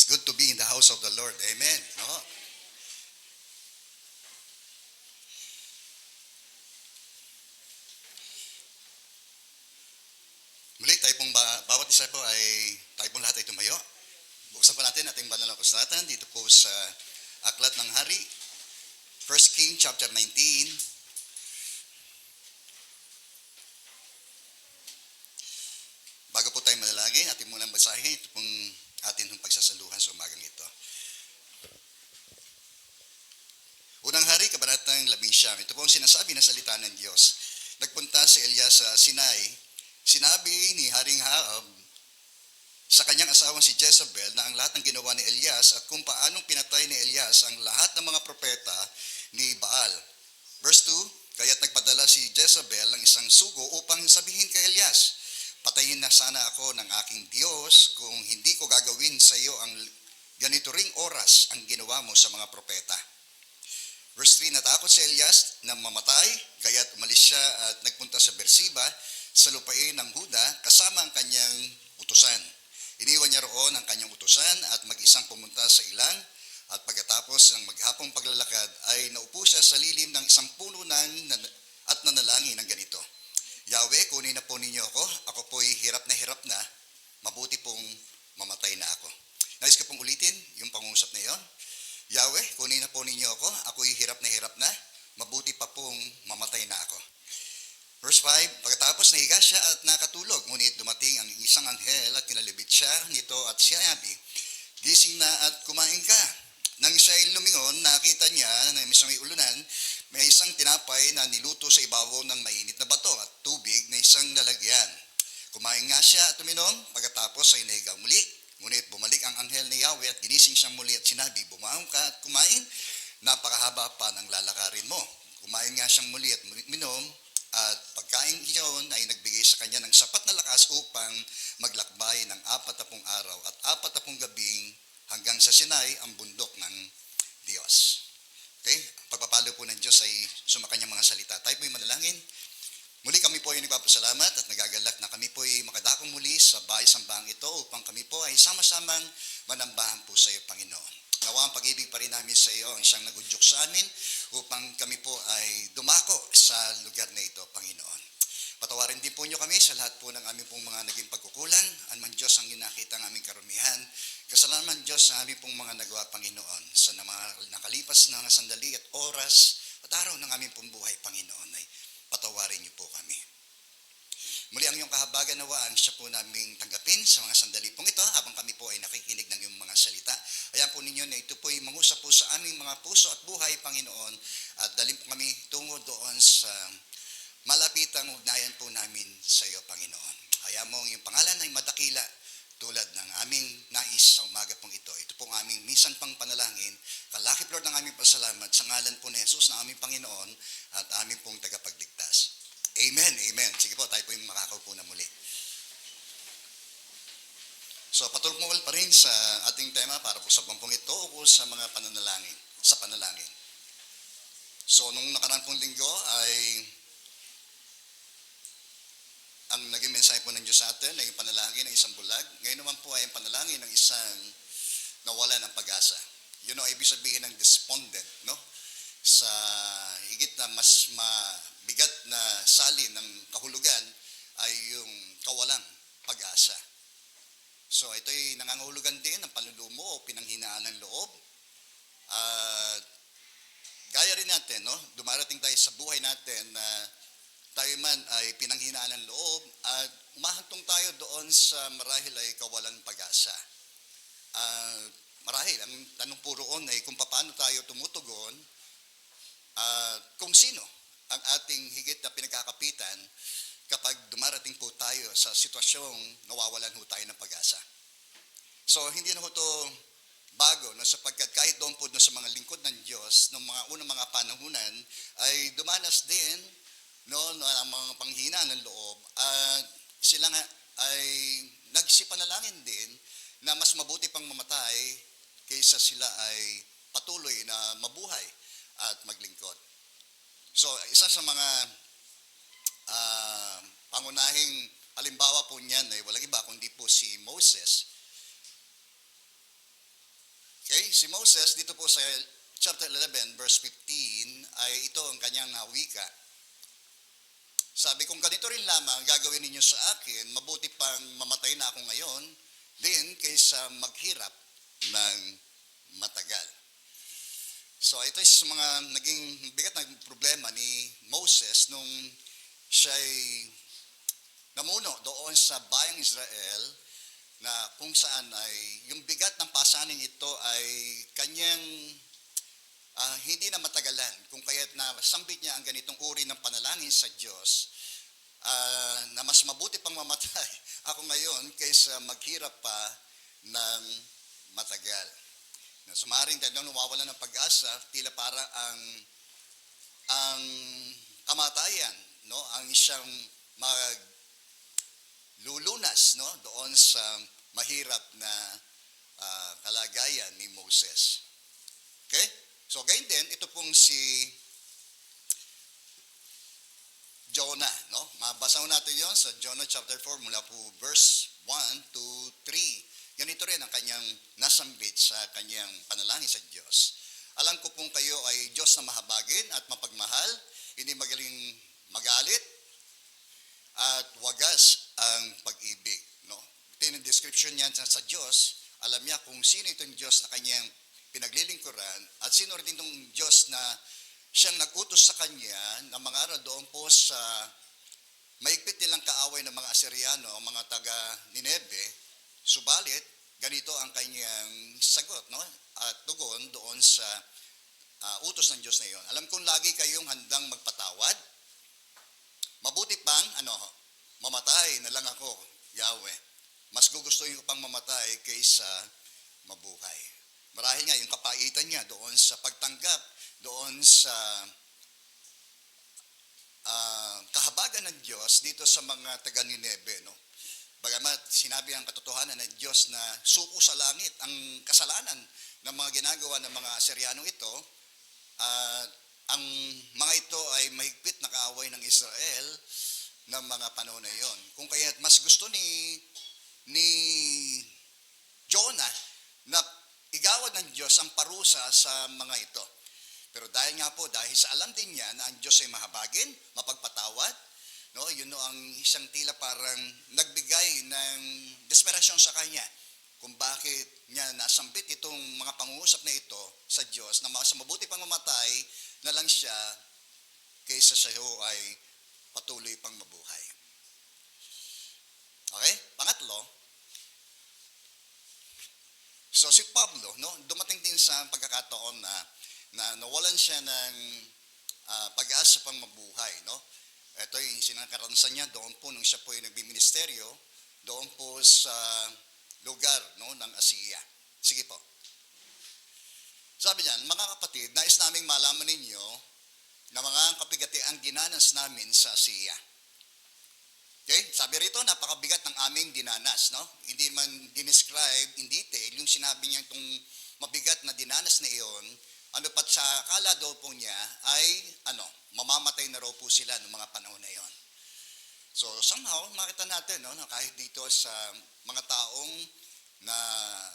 It's good to be in the house of the Lord. Amen. No? Muli, tayo pong bawat isa po ay tayo pong lahat ay tumayo. Buksan po natin ating banal na kasulatan dito po sa Aklat ng Hari, 1 King chapter 19. Bago po tayo manalangin, ating munang basahin ito pong atin ng pagsasaluhan sa umagang ito. Unang Hari, kabanatang 11. Ito po ang sinasabi na salita ng Diyos. Nagpunta si Elias sa Sinai. Sinabi ni Haring Ahab sa kanyang asawang si Jezebel na ang lahat ng ginawa ni Elias at kung paanong pinatay ni Elias ang lahat ng mga propeta ni Baal. Verse 2, kaya't nagpadala si Jezebel ng isang sugo upang sabihin kay Elias, patayin na sana ako ng aking Diyos kung hindi ko gagawin sa iyo ang ganito ring oras ang ginawa mo sa mga propeta. Verse 3, natakot si Elias na mamatay, kaya't umalis siya at nagpunta sa Beersheba sa lupain ng Huda kasama ang kanyang utusan. Iniwan niya roon ang kanyang utusan at mag-isang pumunta sa ilang at pagkatapos ng maghapong paglalakad ay naupo siya sa lilim ng isang puno at nanalangin ng ganito. Yahweh, kunin na po ninyo ako po'y hirap na, mabuti pong mamatay na ako. Nais ko pong ulitin yung pangungusap na yon. Yahweh, kunin na po ninyo ako'y hirap na, mabuti pa pong mamatay na ako. Verse 5, pagkatapos nahiga siya at nakatulog, ngunit dumating ang isang anghel at kinalibit siya nito at sinabi, gising na at kumain ka. Nang siya ay lumingon, nakita niya na sa may ulunan, may isang tinapay na niluto sa ibabaw ng mainit na bato at tubig na isang lalagyan. Kumain nga siya at uminom, pagkatapos ay nahiga muli. Ngunit bumalik ang anghel ni Yahweh at ginising siyang muli at sinabi, bumangon ka at kumain, napakahaba pa ng lalakarin mo. Kumain nga siyang muli at uminom, at pagkain iyon ay nagbigay sa kanya ng sapat na lakas upang maglakbay ng 40 araw at 40 gabing hanggang sa Sinai, ang bundok ng Diyos. Okay? Pagpapalo po ng Diyos ay sumakanyang mga salita. Tayo po'y manalangin. Muli kami po ay nagpapasalamat at nagagalak na kami po ay makadakong muli sa bahay-sambahang ito upang kami po ay sama-samang manambahan po sa iyo, Panginoon. Nawa ang pag-ibig pa rin namin sa iyo ang siyang nagudyok sa amin upang kami po ay dumako sa lugar na ito, Panginoon. Patawarin din po niyo kami sa lahat po ng aming pong mga naging pagkukulang. Anuman Diyos ang ginakita ng aming karumihan. Kasalanan Diyos sa aming pong mga nagawa, Panginoon, sa mga nakalipas na sandali at oras at araw ng aming pong buhay, Panginoon, ay patawarin niyo po kami. Muli ang iyong kahabagan nawaan siya po naming tanggapin sa mga sandali pong ito habang kami po ay nakikinig ng iyong mga salita. Ayan po ninyo na ito po ay mangusap po sa aming mga puso at buhay, Panginoon, at dalhin po kami tungo doon sa malapitang ugnayan po namin sa iyo, Panginoon. Hayaan mo ang iyong pangalan ay madakila tulad ng aming nais sa umaga pong ito. Ito pong aming minsan pang panalangin. Kalakip, Lord, ng aming pasalamat sa ngalan po ni Jesus na aming Panginoon at aming pong tagapagligtas. Amen, amen. Sige po, tayo po yung makakaupo na muli. So, patulong pa rin sa ating tema para po sa bangkong ito o sa mga pananalangin, sa panalangin. So, nung nakaraan pong linggo ay ang naging mensahe po ng Diyos sa atin ay yung panalangin ng isang bulag. Ngayon naman po ay yung panalangin ng isang nawala ng pag-asa. Yun ang ibig sabihin ng despondent, no? Sa higit na mas mabigat na salin ng kahulugan ay yung kawalang pag-asa. So ito'y nangangahulugan din ng panlulumo o pinanghinaan ng loob. At gaya rin natin, no? Dumarating tayo sa buhay natin na tayo man ay pinanghinaan ng loob at umahantong tayo doon sa marahil ay kawalang pag-asa. Marahil, ang tanong po roon ay kung paano tayo tumutugon kung sino ang ating higit na pinagkakapitan kapag dumarating po tayo sa sitwasyong nawawalan ho tayo ng pag-asa. So, hindi na ho ito bago, no, sapagkat kahit doon po sa mga lingkod ng Diyos, ng mga unang mga panahunan, ay dumanas din ang mga panghina ng loob at sila nga ay nagsipanalangin din na mas mabuti pang mamatay kaysa sila ay patuloy na mabuhay at maglingkod. So, isa sa mga pangunahing halimbawa po niyan ay walang iba kundi po si Moses. si Moses dito po sa chapter 11 verse 15 ay ito ang kanyang wika. Sabi, kung ganito rin lamang gagawin ninyo sa akin, mabuti pang mamatay na ako ngayon din kaysa maghirap ng matagal. So ito is mga naging bigat na problema ni Moses nung siya'y namuno doon sa bayang Israel na kung saan ay yung bigat ng pasanin ito ay kanyang hindi na matagalan kung kaya't nasambit niya ang ganitong uri ng panalangin sa Diyos na mas mabuti pang mamatay ako ngayon kaysa maghirap pa ng matagal. Na sumaring tayo nawawalan ng pag-asa, tila para ang kamatayan, no, ang siyang maglulunas, no, doon sa mahirap na kalagayan ni Moses. Okay? So, gayon din, ito pong si Jonah, no? Mabasa natin yon sa Jonah chapter 4 mula po verse 1 to 3. Ganito rin ang kanyang nasambit sa kanyang panalangin sa Diyos. Alam ko pong kayo ay Diyos na mahabagin at mapagmahal, hindi magaling magalit, at wagas ang pag-ibig. No? Ito yung description niya sa Diyos. Alam niya kung sino itong Diyos na kanyang pinaglilingkuran at sino rin itong Diyos na siyang nag-utos sa kanya na mangaral doon po sa maigpit nilang kaaway ng mga Asyriano, mga taga Nineve. Subalit, ganito ang kanyang sagot, no? At tugon doon sa utos ng Diyos na iyon. Alam kong lagi kayong handang magpatawad. Mabuti pang, mamatay na lang ako, Yahweh. Mas gugustuhin ko pang mamatay kaysa mabuhay. Marahil nga yung kapaitan niya doon sa pagtanggap, doon sa kahabagan ng Diyos dito sa mga taga Nineve, no? Bagamat sinabi ang katotohanan ng Diyos na suko sa langit ang kasalanan ng mga ginagawa ng mga Asyrianong ito, ang mga ito ay mahigpit na kaaway ng Israel ng mga panahon na iyon. Kung kaya't mas gusto ni Jonah na igawad ng Diyos ang parusa sa mga ito. Pero dahil sa alam din niya na ang Diyos ay mahabagin, mapagpatawad, no, yun no, ang isang tila parang nagbigay ng desperasyon sa kanya kung bakit niya nasambit itong mga pangungusap na ito sa Diyos na mas mabuti pang mamatay na lang siya kaysa siya ay patuloy pang mabuhay. Okay? Pangatlo, so si Pablo, no, dumating din sa pagkakataon na nawalan siya ng pag-asa pang mabuhay, no? Ito yung sinakaransan niya doon po nung siya po yung nagbiministeryo doon po sa lugar, no, ng Asia. Sige po. Sabi niyan, mga kapatid, nais naming malaman ninyo na mga kapigati ang ginanas namin sa Asia. Okay? Sabi rito, napakabigat ng aming dinanas, no? Hindi man dinescribe in detail yung sinabi niya itong mabigat na dinanas na iyon. Pat sa akala daw po niya ay mamamatay na raw po sila noong mga panahon na iyon. So somehow makita natin, no, na kahit dito sa mga taong na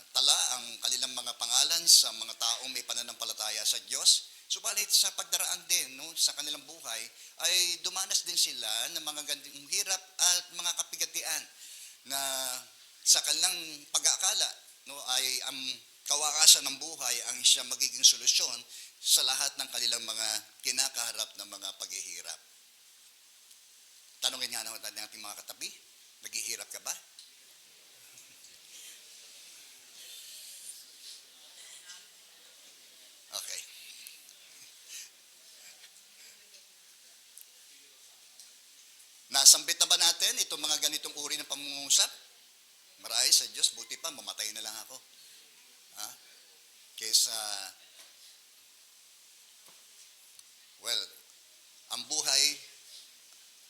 tala ang kanilang mga pangalan sa mga taong may pananampalataya sa Diyos, subalit sa pagdaraan din, no, sa kanilang buhay ay dumanas din sila ng mga ganding hirap at mga kapigatian na sa kanilang pag-aakala, no, ay ang kawakasan ng buhay ang siyang magiging solusyon sa lahat ng kanilang mga kinakaharap na mga paghihirap. Tanungin nga naman natin ating mga katabi, naghihirap ka ba? Okay. Nasambit na ba natin itong mga ganitong uri ng pangungusap? Marahil sa Diyos, buti pa, mamatay na lang ako. Kesa, ang buhay,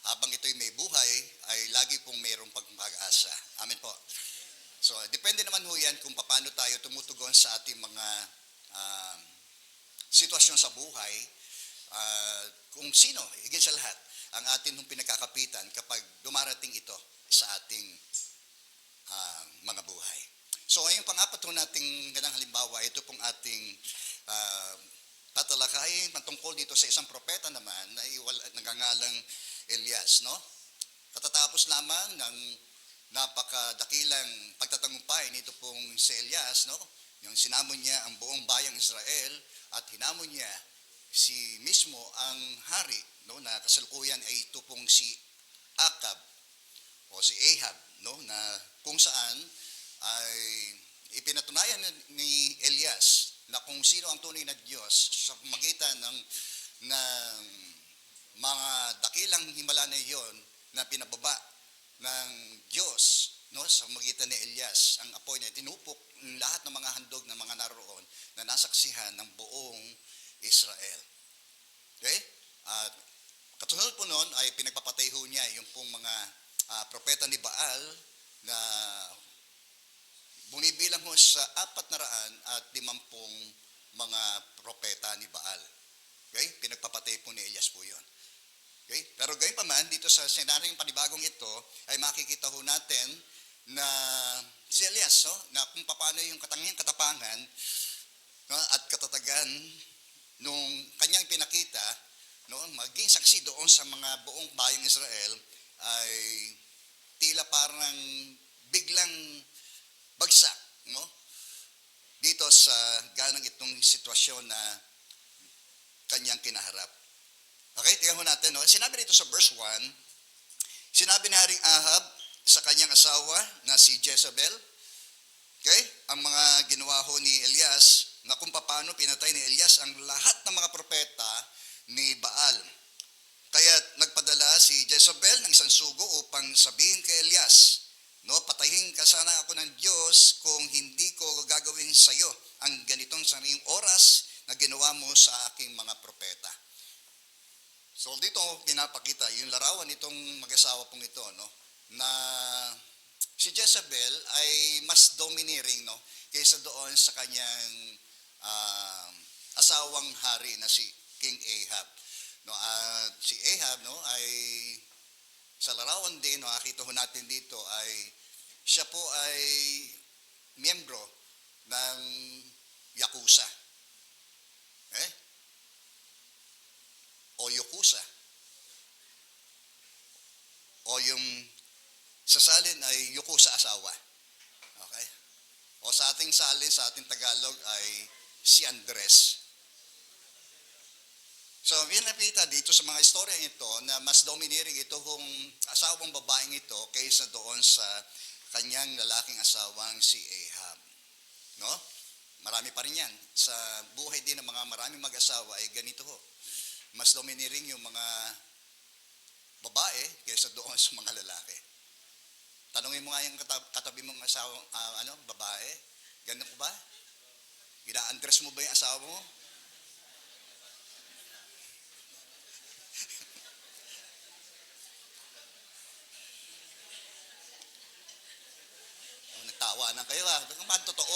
habang ito'y may buhay, ay lagi pong mayroong pag-asa. Amen po. So, depende naman ho yan kung paano tayo tumutugon sa ating mga sitwasyon sa buhay, kung sino, higit sa lahat, ang atin hong pinagkakapitan kapag dumarating ito sa ating mga buhay. So, ngayong pang-apat ho nating ganang halimbawa, ito pong ating uh, tatalakayin patungkol dito sa isang propeta naman na nagangalang Elias, no? Katatapos lamang ng napakadakilang pagtatagumpay nito pong si Elias, no? Yung sinamon niya ang buong bayang Israel at hinamon niya si mismo ang hari, no, na kasalukuyan ay ito pong si Akab o si Ahab, no, na kung saan ay ipinatunayan ni Elias na kung sino ang tunay na Diyos sa pamagitan ng mga dakilang himala na iyon na pinababa ng Diyos, no, sa pamagitan ni Elias. Ang apoy na tinupok lahat ng mga handog ng mga naroon na nasaksihan ng buong Israel. Okay? At kasunod po noon ay pinagpapatay ho niya yung pong mga propeta ni Baal na bumibilang ho sa 450 mga propeta ni Baal. Okay? Pinagpapatay po ni Elias po yun. Okay? Pero gayon pa man, dito sa senaryong panibagong ito, ay makikita ho natin na si Elias, no, na kung paano yung katangiang katapangan, no, at katatagan nung kanyang pinakita, no, maging saksi doon sa mga buong bayang Israel, ay tila parang biglang bagsak, no, dito sa ganang itong sitwasyon na kanyang kinaharap. Okay, tingnan mo natin, no? Sinabi dito sa verse 1, sinabi ni Haring Ahab sa kanyang asawa na si Jezebel, okay, ang mga ginawa ho ni Elias, na kung paano pinatay ni Elias ang lahat ng mga propeta ni Baal. Kaya nagpadala si Jezebel ng isang sugo upang sabihin kay Elias, no, patayin ka sana ako ng Diyos kung hindi ko gagawin sa iyo ang ganitong sariling oras na ginawa mo sa aking mga propeta. So dito pinapakita yung larawan nitong mag-asawa pong ito, no, na si Jezebel ay mas domineering, no, kaysa doon sa kanyang asawang hari na si King Ahab. No, si Ahab, no, ay sa larawan din, no, nakita ho natin dito ay siya po ay miyembro ng Yakuza. Okay? O Yakuza. O yung sa salin ay Yakuza asawa. Okay? O sa ating salin, sa ating Tagalog ay si Andres. So, pinapita dito sa mga istorya ito na mas domineering ito kung asawang babaeng ito kaysa doon sa kanyang lalaking asawang si Ahab. No? Marami pa rin yan. Sa buhay din ng mga maraming mag-asawa ay ganito ho. Mas domineering yung mga babae kaysa doon sa mga lalaki. Tanungin mo nga yung katabi mong asawa, babae, ganun ko ba? Ina-address mo ba yung asawa mo? Nagtawanan kayo Baka man totoo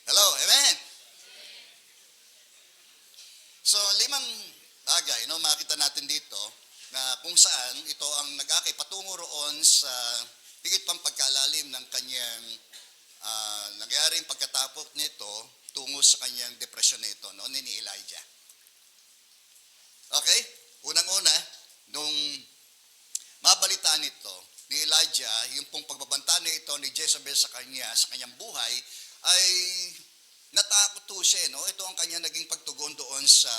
Hello, amen? So, 5 bagay, no, makita natin dito na kung saan ito ang nag-akay patungo roon sa higit pang pagkalalim ng kanyang nangyaring pagkatapos nito tungo sa kanyang depresyon na ito, no, ni Elijah. Okay? Unang-una, nung mabalitaan ito ni Elijah, yung pong pagbabanta na ito ni Jezebel sa kanyang buhay, ay natakot po siya, no? Ito ang kanya naging pagtugon doon sa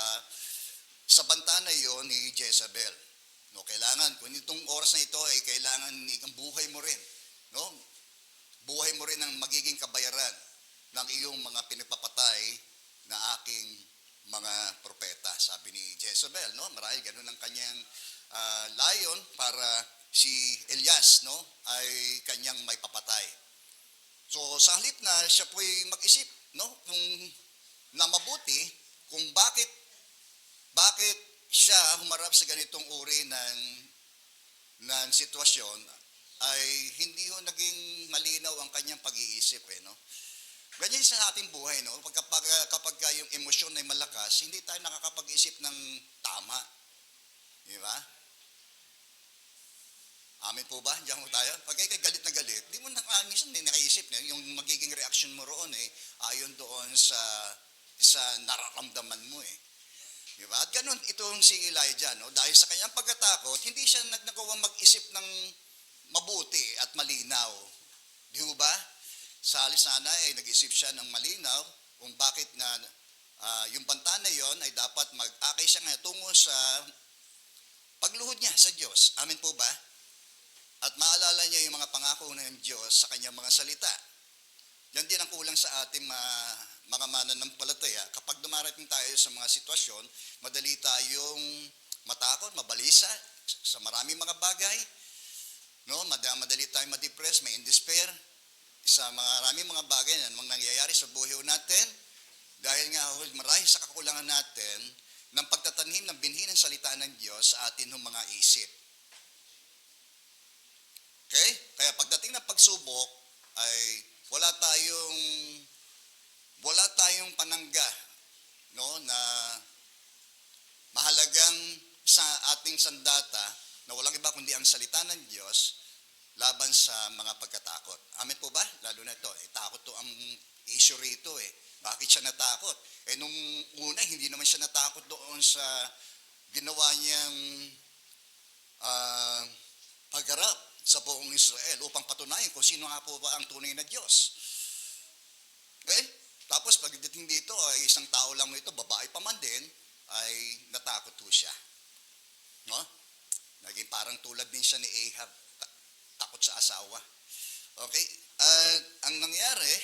banta na iyon ni Jezebel. No, kailangan, kung itong oras na ito ay kailangan ang buhay mo rin, no? Buhay mo rin ang magiging kabayaran ng iyong mga pinagpapatay na aking mga propeta, sabi ni Jezebel, no? Marahil ganun ang kanyang layon para si Elias, no, ay kanyang may papatay. So sa halip na siya po'y mag-isip, no, kung na mabuti kung bakit siya humarap sa ganitong uri ng sitwasyon, ay hindi ho naging malinaw ang kanyang pag-iisip, no. Ganyan sa ating buhay, no, kapag yung emosyon ay malakas, hindi tayo nakakapag-isip ng tama. Di ba? Amin po ba? Diyan mo tayo. Pag kayo galit na galit, di mo minsan may nakaisip na yung magiging reaction mo roon ayon doon sa nararamdaman mo Diba? At ganun itong si Elijah, no? Dahil sa kanyang pagkatakot, hindi siya nagnagawang mag-isip ng mabuti at malinaw. Di ba? Sa halis sana ay nag-isip siya ng malinaw kung bakit na yung banta na yon ay dapat mag-akay siya nga tungo sa pagluhod niya sa Diyos. Amen po ba? At maalala niya yung mga pangako ng Diyos sa kanyang mga salita. Yan din ang kulang sa ating mga mananampalataya. Kapag dumarating tayo sa mga sitwasyon, madali tayong matakot, mabalisa sa maraming mga bagay. No? Madali tayong ma-depress, may in despair. Sa maraming mga bagay na nangyayari sa buhay natin, dahil nga marahil sa kakulangan natin ng pagtatanhim ng binhi ng salita ng Diyos sa atin ng mga isip. Okay? Kaya pagdating ng pagsubok, ay wala tayong panangga, no, na mahalagang sa ating sandata na walang iba kundi ang salita ng Diyos laban sa mga pagkatakot. Amen po ba? Lalo na ito, takot to ang issue rito Bakit siya natakot? Nung una, hindi naman siya natakot doon sa ginawa niyang pagharap sa buong Israel upang patunayan kung sino nga po ba ang tunay na Diyos. Okay? Tapos pagdating dito, ay isang tao lang ito, babae pa man din, ay natakot po siya. No? Naging parang tulad din siya ni Ahab, takot sa asawa. Okay? Ang nangyari,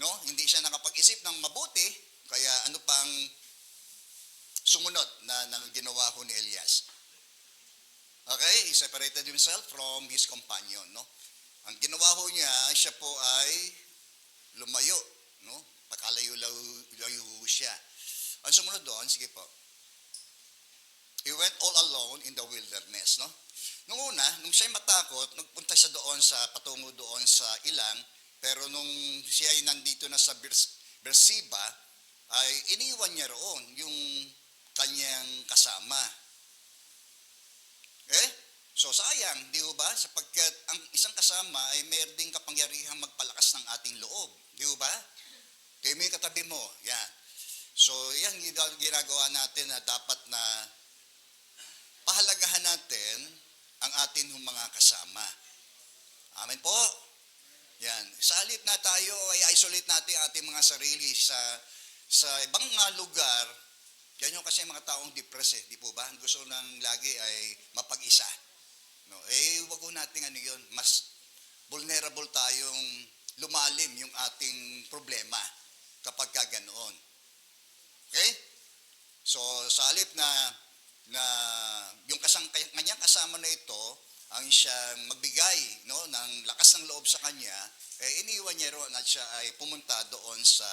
no, hindi siya nakapag-isip ng mabuti, kaya ano pang sumunod na ginawa ko ni Elias. Okay? He separated himself from his companion. No? Ang ginawa ko niya, siya po ay lumayo. No? Pakalayo-layo siya. Ang sumunod doon, sige po. He went all alone in the wilderness. No? Nung una, nung siya'y matakot, nagpunta siya doon patungo doon sa ilang, pero nung siya ay nandito na sa Beersheba, ay iniwan niya roon yung kanyang kasama. So sayang, di ba? Sapagkat ang isang kasama ay mayroon ding kapangyarihang magpalakas ng ating loob. Di ba? Kaya may katabi mo. Yan. So yan ginagawa natin na dapat na pahalagahan natin ang ating mga kasama. Amen po. Yan. Sa halip na tayo ay isolate natin ating mga sarili sa ibang lugar. Yan yung kasi mga taong depressed di po ba? Gusto nang lagi ay mapag-isa. No, wag ko natin yun. Mas vulnerable tayong lumalim yung ating problema kapag ganoon. Okay? So, sa halip na yung kanyang kasama na ito, ang siyang magbigay ng lakas ng loob sa kanya, iniwan niya roon at siya ay pumunta doon sa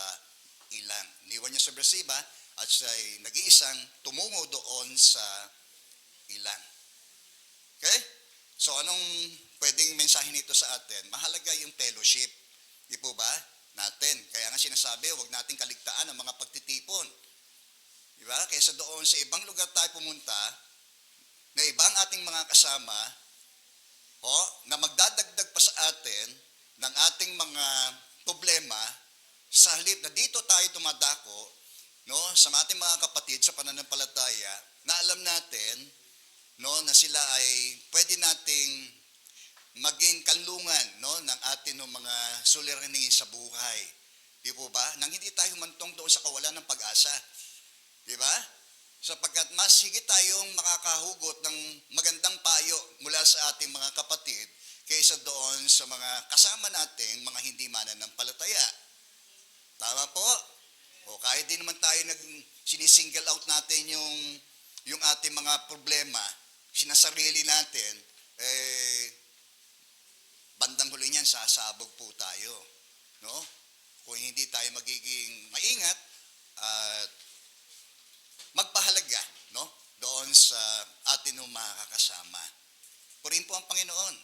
ilang. Iniwan niya sa Beersheba at siya ay nag-iisang tumungo doon sa ilang. Okay? So anong pwedeng mensahe nito sa atin? Mahalaga yung fellowship. Di po ba? Natin. Kaya nga sinasabi, huwag nating kaligtaan ang mga pagtitipon. Di ba? Kaysa doon sa ibang lugar tayo pumunta, na ibang ating mga kasama, na magdadagdag pa sa atin ng ating mga problema, sa halip na dito tayo dumadako, sa ating mga kapatid sa pananampalataya, na alam natin, na sila ay pwede nating maging kanlungan ng ating mga suliranin sa buhay. Di po ba? Nang hindi tayo humantong doon sa kawalan ng pag-asa. Di ba? Sapagkat mas higit tayong makakahugot ng magandang payo mula sa ating mga kapatid kaysa doon sa mga kasama nating mga hindi mananampalataya. Tama po? O kahit din naman tayo sinisingle out natin yung ating mga problema, sinasarili natin, bandang huli niyan, sasabog po tayo. No? Kung hindi tayo magiging maingat at magpahalaga doon sa atin mga kakasama. Purihin po ang Panginoon.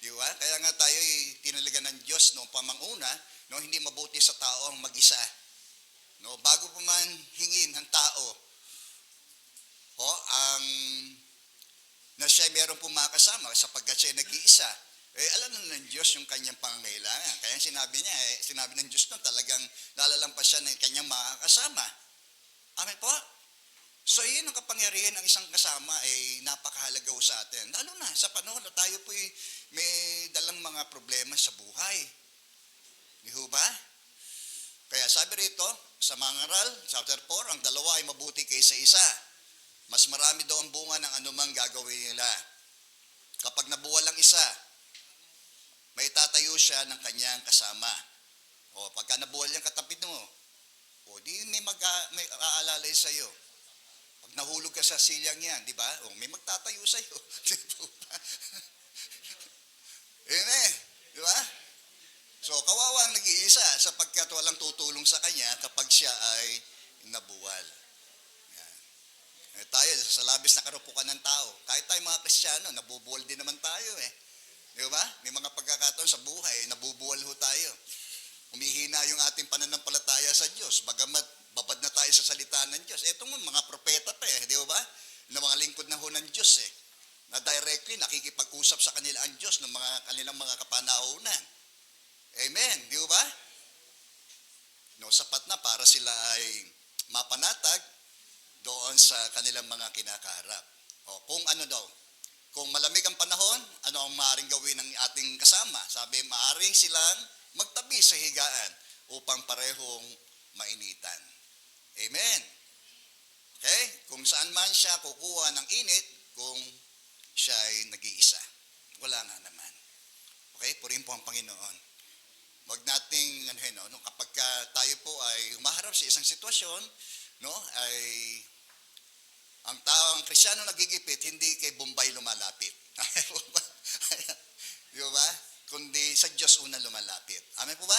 Di ba? Kaya nga tayo tinalaga ng Diyos pamanguna, hindi mabuti sa tao ang mag-isa. Bago pa man hingin ng tao, ang na siya meron po makasama sapagkat siya nag-iisa. Alam na ng Diyos yung kanyang pangangailangan. Kaya sinabi niya, sinabi ng Diyos nun, talagang lalalampas siya ng kanyang mga kasama. Amen po? So, yun ang kapangyarihan ng isang kasama ay napakahalaga sa atin. Lalo na sa panahon na tayo po may dalang mga problema sa buhay. Di ba? Kaya sabi rito, sa Mangaral, chapter 4, ang dalawa ay mabuti kaysa isa. Mas marami daw ang bunga ng anumang gagawin nila. Kapag nabuwal ang isa, may tatayo siya ng kanyang kasama. O pagka nabuwal yung katabi mo, o di may aalalay sa iyo. Pag nahulog ka sa silyang yan, di ba? O may magtatayo sa iyo. Amen. Di ba? So, kawawa ang nag-iisa sapagkat walang tutulong sa kanya kapag siya ay nabuwal. Yan. Tayo, sa labis na karupukan ng tao, kahit tayo mga Kristiyano, nabubuwal din naman tayo Di ba? May mga pagkakataon sa buhay, nabubuwal ho tayo. Humihina yung ating pananampalataya sa Diyos, bagamat babad na tayo sa salita ng Diyos. Ito mga propeta pa di ba? Na mga lingkod na ho ng Diyos na directly nakikipag-usap sa kanila ang Diyos ng kanilang mga kapanahunan. Amen, di ba? No, sapat na para sila ay mapanatag doon sa kanilang mga kinakaharap. Kung ano daw, kung malamig ang panahon, ano ang maaaring gawin ng ating kasama? Sabi, maaaring silang magtabi sa higaan upang parehong mainitan. Amen. Okay? Kung saan man siya kukuha ng init kung siya ay nag-iisa. Wala nga naman. Okay? Purihin po ang Panginoon. Huwag nating, kapag tayo po ay humaharap sa isang sitwasyon, ay ang taong Kristiyano nagigipit, hindi kay Bombay lumalapit. Di ba? Kundi sa Diyos una lumalapit. Amen po ba?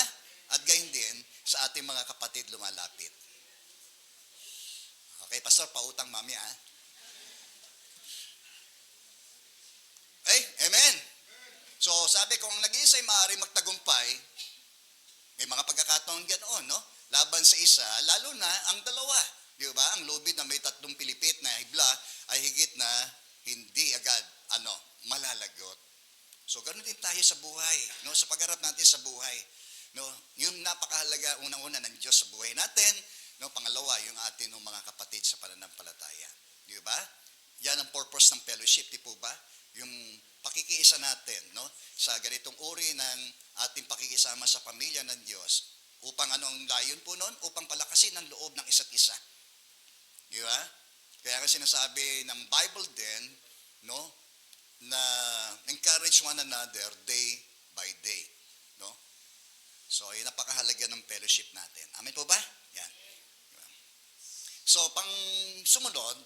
At gayon din, sa ating mga kapatid lumalapit. Okay, Pastor, pautang mami amen. So, sabi kung nag-iisa'y maaari magtagumpay, may mga pagkakataon ganoon, laban sa isa, lalo na ang dalawa. Di ba? Ang lubid na may 3 pilipit na hibla ay higit na hindi agad, malalagot. So, ganoon din tayo sa buhay, sa pagharap natin sa buhay. Yung napakahalaga, unang-una ng Diyos sa buhay natin, pangalawa, yung atin ng mga kapatid sa pananampalataya. Di ba? Yan ang purpose ng fellowship, di po ba? Yung pakikiisa natin, sa ganitong uri ng ating pakikisama sa pamilya ng Diyos, upang anong layon po nun? Upang palakasin ang loob ng isa't isa. Di ba? Kaya nga sinasabi ng Bible din, na encourage one another day by day. So, yun napakahalaga ng fellowship natin. Amen po ba? Yan. So, pang sumunod,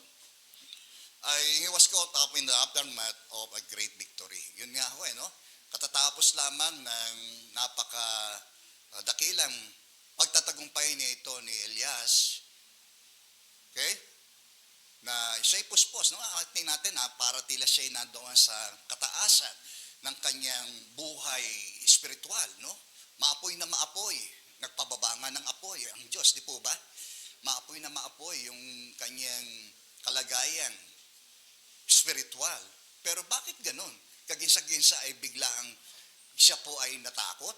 ay he was caught up in the aftermath of a great victory. Yun nga ho katatapos lamang ng napaka-dakilang pagtatagumpay nito ni Elias. Okay? Na siya'y puspos, ating natin para tila siya'y nandoon sa kataasan ng kanyang buhay spiritual, Maapoy na maapoy, nagpababa nga ng apoy ang Diyos, di po ba? Maapoy na maapoy yung kanyang kalagayan spiritual. Pero bakit ganun? Kaginsa-ginsa ay biglang siya po ay natakot.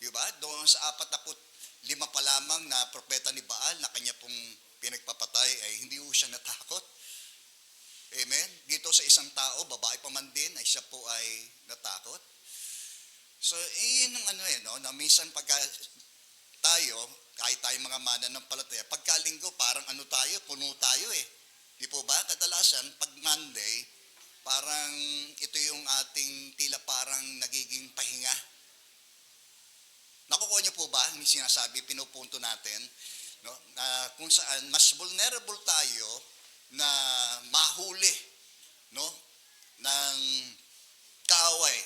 Di ba? Doon sa 45 pa lamang na propeta ni Baal na kanya pong pinagpapatay ay hindi po siya natakot. Amen? Dito sa isang tao, babae pa man din, ay siya po ay natakot. So, yun ang na minsan pagka tayo, kahit tayo mga mananampalataya, pagkalinggo parang tayo, puno tayo Di po ba? Kadalasan, pag Monday, parang ito yung ating tila parang nagiging pahinga. Nakukuha niyo po ba? Yung sinasabi, pinupunto natin, na kung saan mas vulnerable tayo na mahuli, ng kaaway.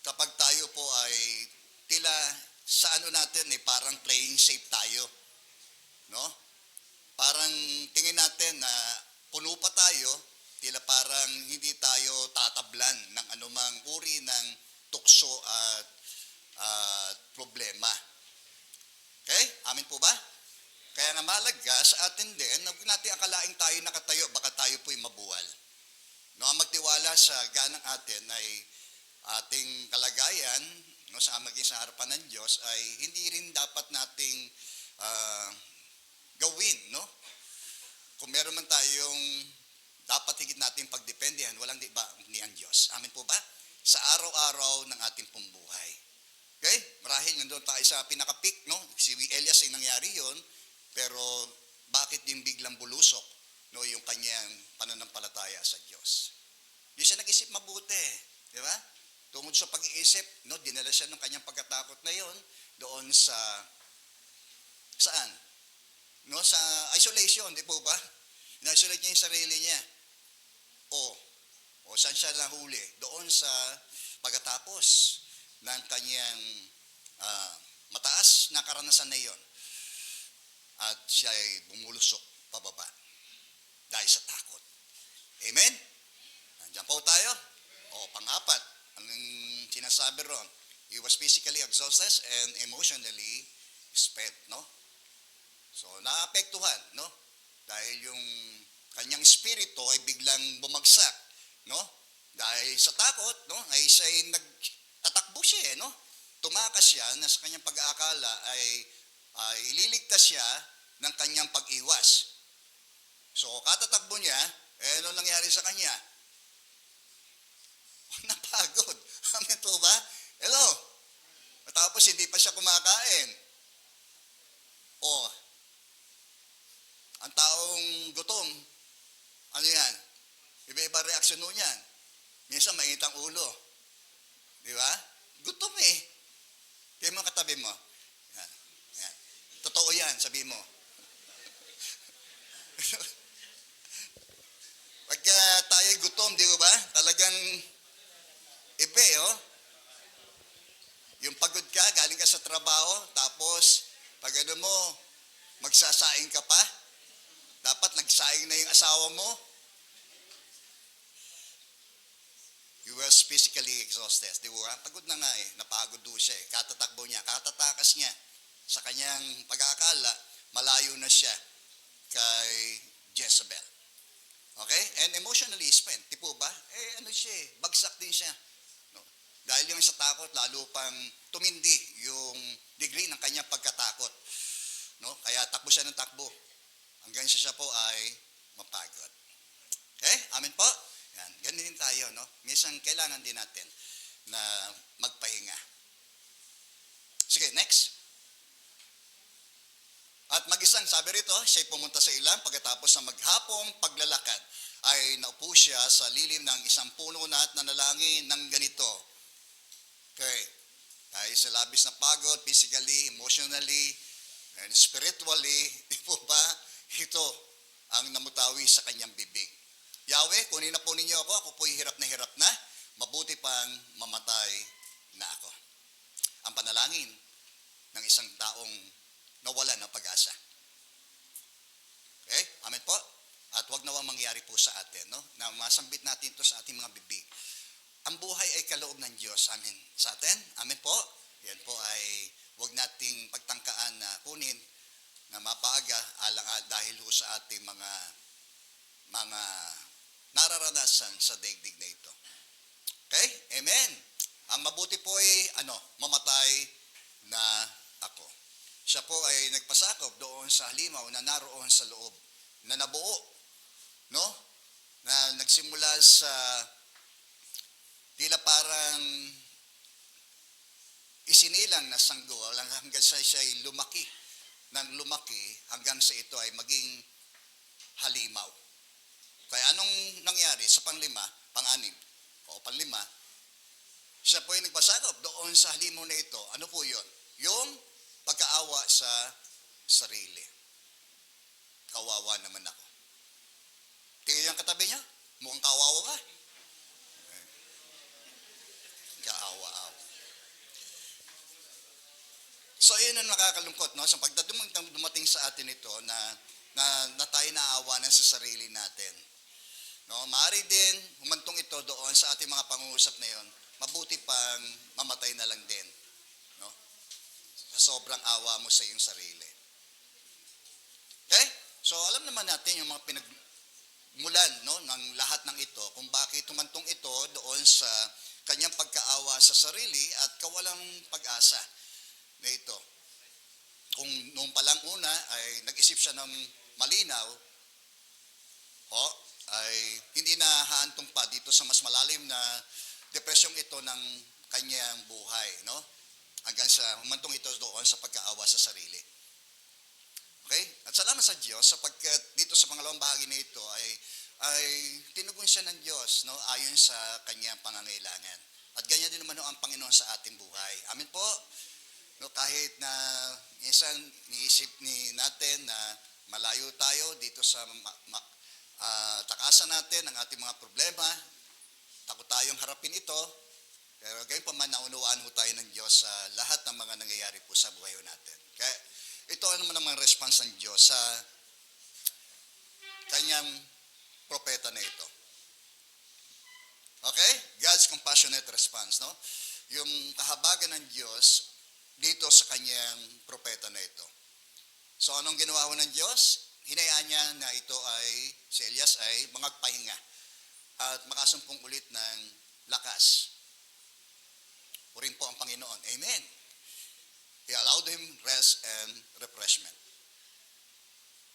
Kapag tayo po ay tila sa natin parang playing safe tayo. Parang tingin natin na puno pa tayo, tila parang hindi tayo tatablan ng anumang uri ng tukso at problema. Okay? Amin po ba? Kaya nga mahalaga sa atin din, huwag natin akalaing tayo nakatayo, baka tayo po'y mabuwal. Ang magtiwala sa ganang atin ay ating kalagayan, no, sa maging sa harapan ng Diyos ay hindi rin dapat nating ah, gawin, no? Kung meron man tayong dapat higit nating pagdependihan, walang di ba ni ang Diyos. Amen po ba? Sa araw-araw ng ating pambuhay. Okay? Marahil nandun tayo sa pinaka-peak, no? Si Elias ay nangyari yon, pero bakit din biglang bulusok, no, yung kanyang pananampalataya sa Diyos? Di siya nag-isip mabuti, di ba? Tungod sa pag-iisip, no, dinala siya ng kanyang pagkatakot na yon doon sa saan? No, sa isolation, di po ba? Na-isolate niya yung sarili niya. O saan siya nahuli? Doon sa pagkatapos ng kanyang mataas na karanasan na yon. At siya ay bumulusok pababa dahil sa takot. Amen? Nandiyan po tayo. Pang-apat, ang sinasabi ron, he was physically exhausted and emotionally spent, no? So, naapektuhan, no? Dahil yung kanyang spirito ay biglang bumagsak, no? Dahil sa takot, no? Ay siya ay nagtatakbo siya, no? Tumakas siya na sa kanyang pag-aakala ay ililigtas siya ng kanyang pag-iwas. So, katatakbo niya, ano nangyari sa kanya? Napagod. Amen po ba? Hello? Tapos hindi pa siya kumakain. Ang taong gutom, ano yan? Iba-iba reaksyon nun yan. Minsan mainit ang ulo. Di ba? Gutom eh. Kaya mo katabi mo. Yan. Yan. Totoo yan, sabi mo. Pagka tayo gutom, di ba? Talagang ibe, oh. Yung pagod ka, galing ka sa trabaho, tapos pag ano mo, magsasaing ka pa, dapat nagsaing na yung asawa mo. He was physically exhausted, di ba? Pagod na nga eh, napagod doon siya eh. Katatakbo niya, katatakas niya sa kanyang pag-aakala, malayo na siya kay Jezebel. Okay? And emotionally spent, di po ba? Ano siya eh, bagsak din siya. No? Dahil yung sa takot, lalo pang tumindi yung degree ng kanyang pagkatakot. No? Kaya takbo siya ng takbo. Hanggang siya po ay mapagod. Okay? Amen po? Yan. Ganun din tayo, no? Minsan kailangan din natin na magpahinga. Sige, next. At mag-isang, sabi rito, siya'y pumunta sa ilang pagkatapos ng maghapong paglalakad ay naupo siya sa lilim ng isang puno na at nanalangin ng ganito. Okay. Dahil sa labis na pagod, physically, emotionally, and spiritually, di po ba, ito ang namutawi sa kanyang bibig. Yahweh, kunin na po ninyo ako po'y hirap na, mabuti pang mamatay na ako. Ang panalangin ng isang taong nawalan ng pag-asa. Okay? Amen po? At wag nawang mangyari po sa atin, no? Na masambit natin ito sa ating mga bibig. Ang buhay ay kaloob ng Diyos. Amen. Sa atin? Amen po? Yan po ay wag nating pagtangkaan na kunin na mapaaga dahil ho sa ating mga nararanasan sa daigdig na ito. Okay? Amen. Ang mabuti po ay mamatay na ako. Siya po ay nagpasakop doon sa halimaw na naroon sa loob, na nabuo, no? Na nagsimula sa tila parang isinilang na sanggol hanggang sa siya ay lumaki hanggang sa ito ay maging halimaw. Kaya anong nangyari sa pang-anim, siya po ay nagpasakop doon sa halimaw na ito. Ano po yun? Yung pagkaawa sa sarili. Kawawa naman ako. Tingnan yung katabi niya, mukhang kawawa ka. Kaawa-awa. So, yun ang nakakalungkot, no? So, pag dumating sa atin ito na tayo naawa na sa sarili natin. No? Maaari din humantong ito doon sa ating mga pangungusap na yon. Mabuti pang mamatay na lang din. No? Sa sobrang awa mo sa iyong sarili. Okay? So, alam naman natin yung mga pinagmulan, no, ng lahat ng ito, kung bakit humantong ito doon sa kanyang pagkaawa sa sarili at kawalang pag-asa na ito. Kung noong palang una ay nag-isip siya ng malinaw, ay hindi na haantong pa dito sa mas malalim na depresyong ito ng kanyang buhay, no? Hanggang sa humantong ito doon sa pagkaawa sa sarili. Okay? At salamat sa Diyos sapagkat dito sa pangalawang bahagi na ito ay tinugon siya ng Diyos, no? Ayon sa kanyang pangangailangan. At ganyan din naman ang Panginoon sa ating buhay. Amen po. No, kahit na minsan niisip natin na malayo tayo dito sa takasan natin ang ating mga problema, takot tayong harapin ito, pero gayon pa man naunawaan ho tayo ng Diyos sa lahat ng mga nangyayari po sa buhay natin. Kaya ito naman ang mga response ng Diyos sa kanyang propeta na ito. Okay? God's compassionate response, no? Yung kahabagan ng Diyos dito sa kanyang propeta na ito. So anong ginawa ho ng Diyos? Hinayaan niya na ito si Elias ay mangagpahinga at makasumpong ulit ng lakas. Purin po ang Panginoon. Amen. He allowed him rest and refreshment.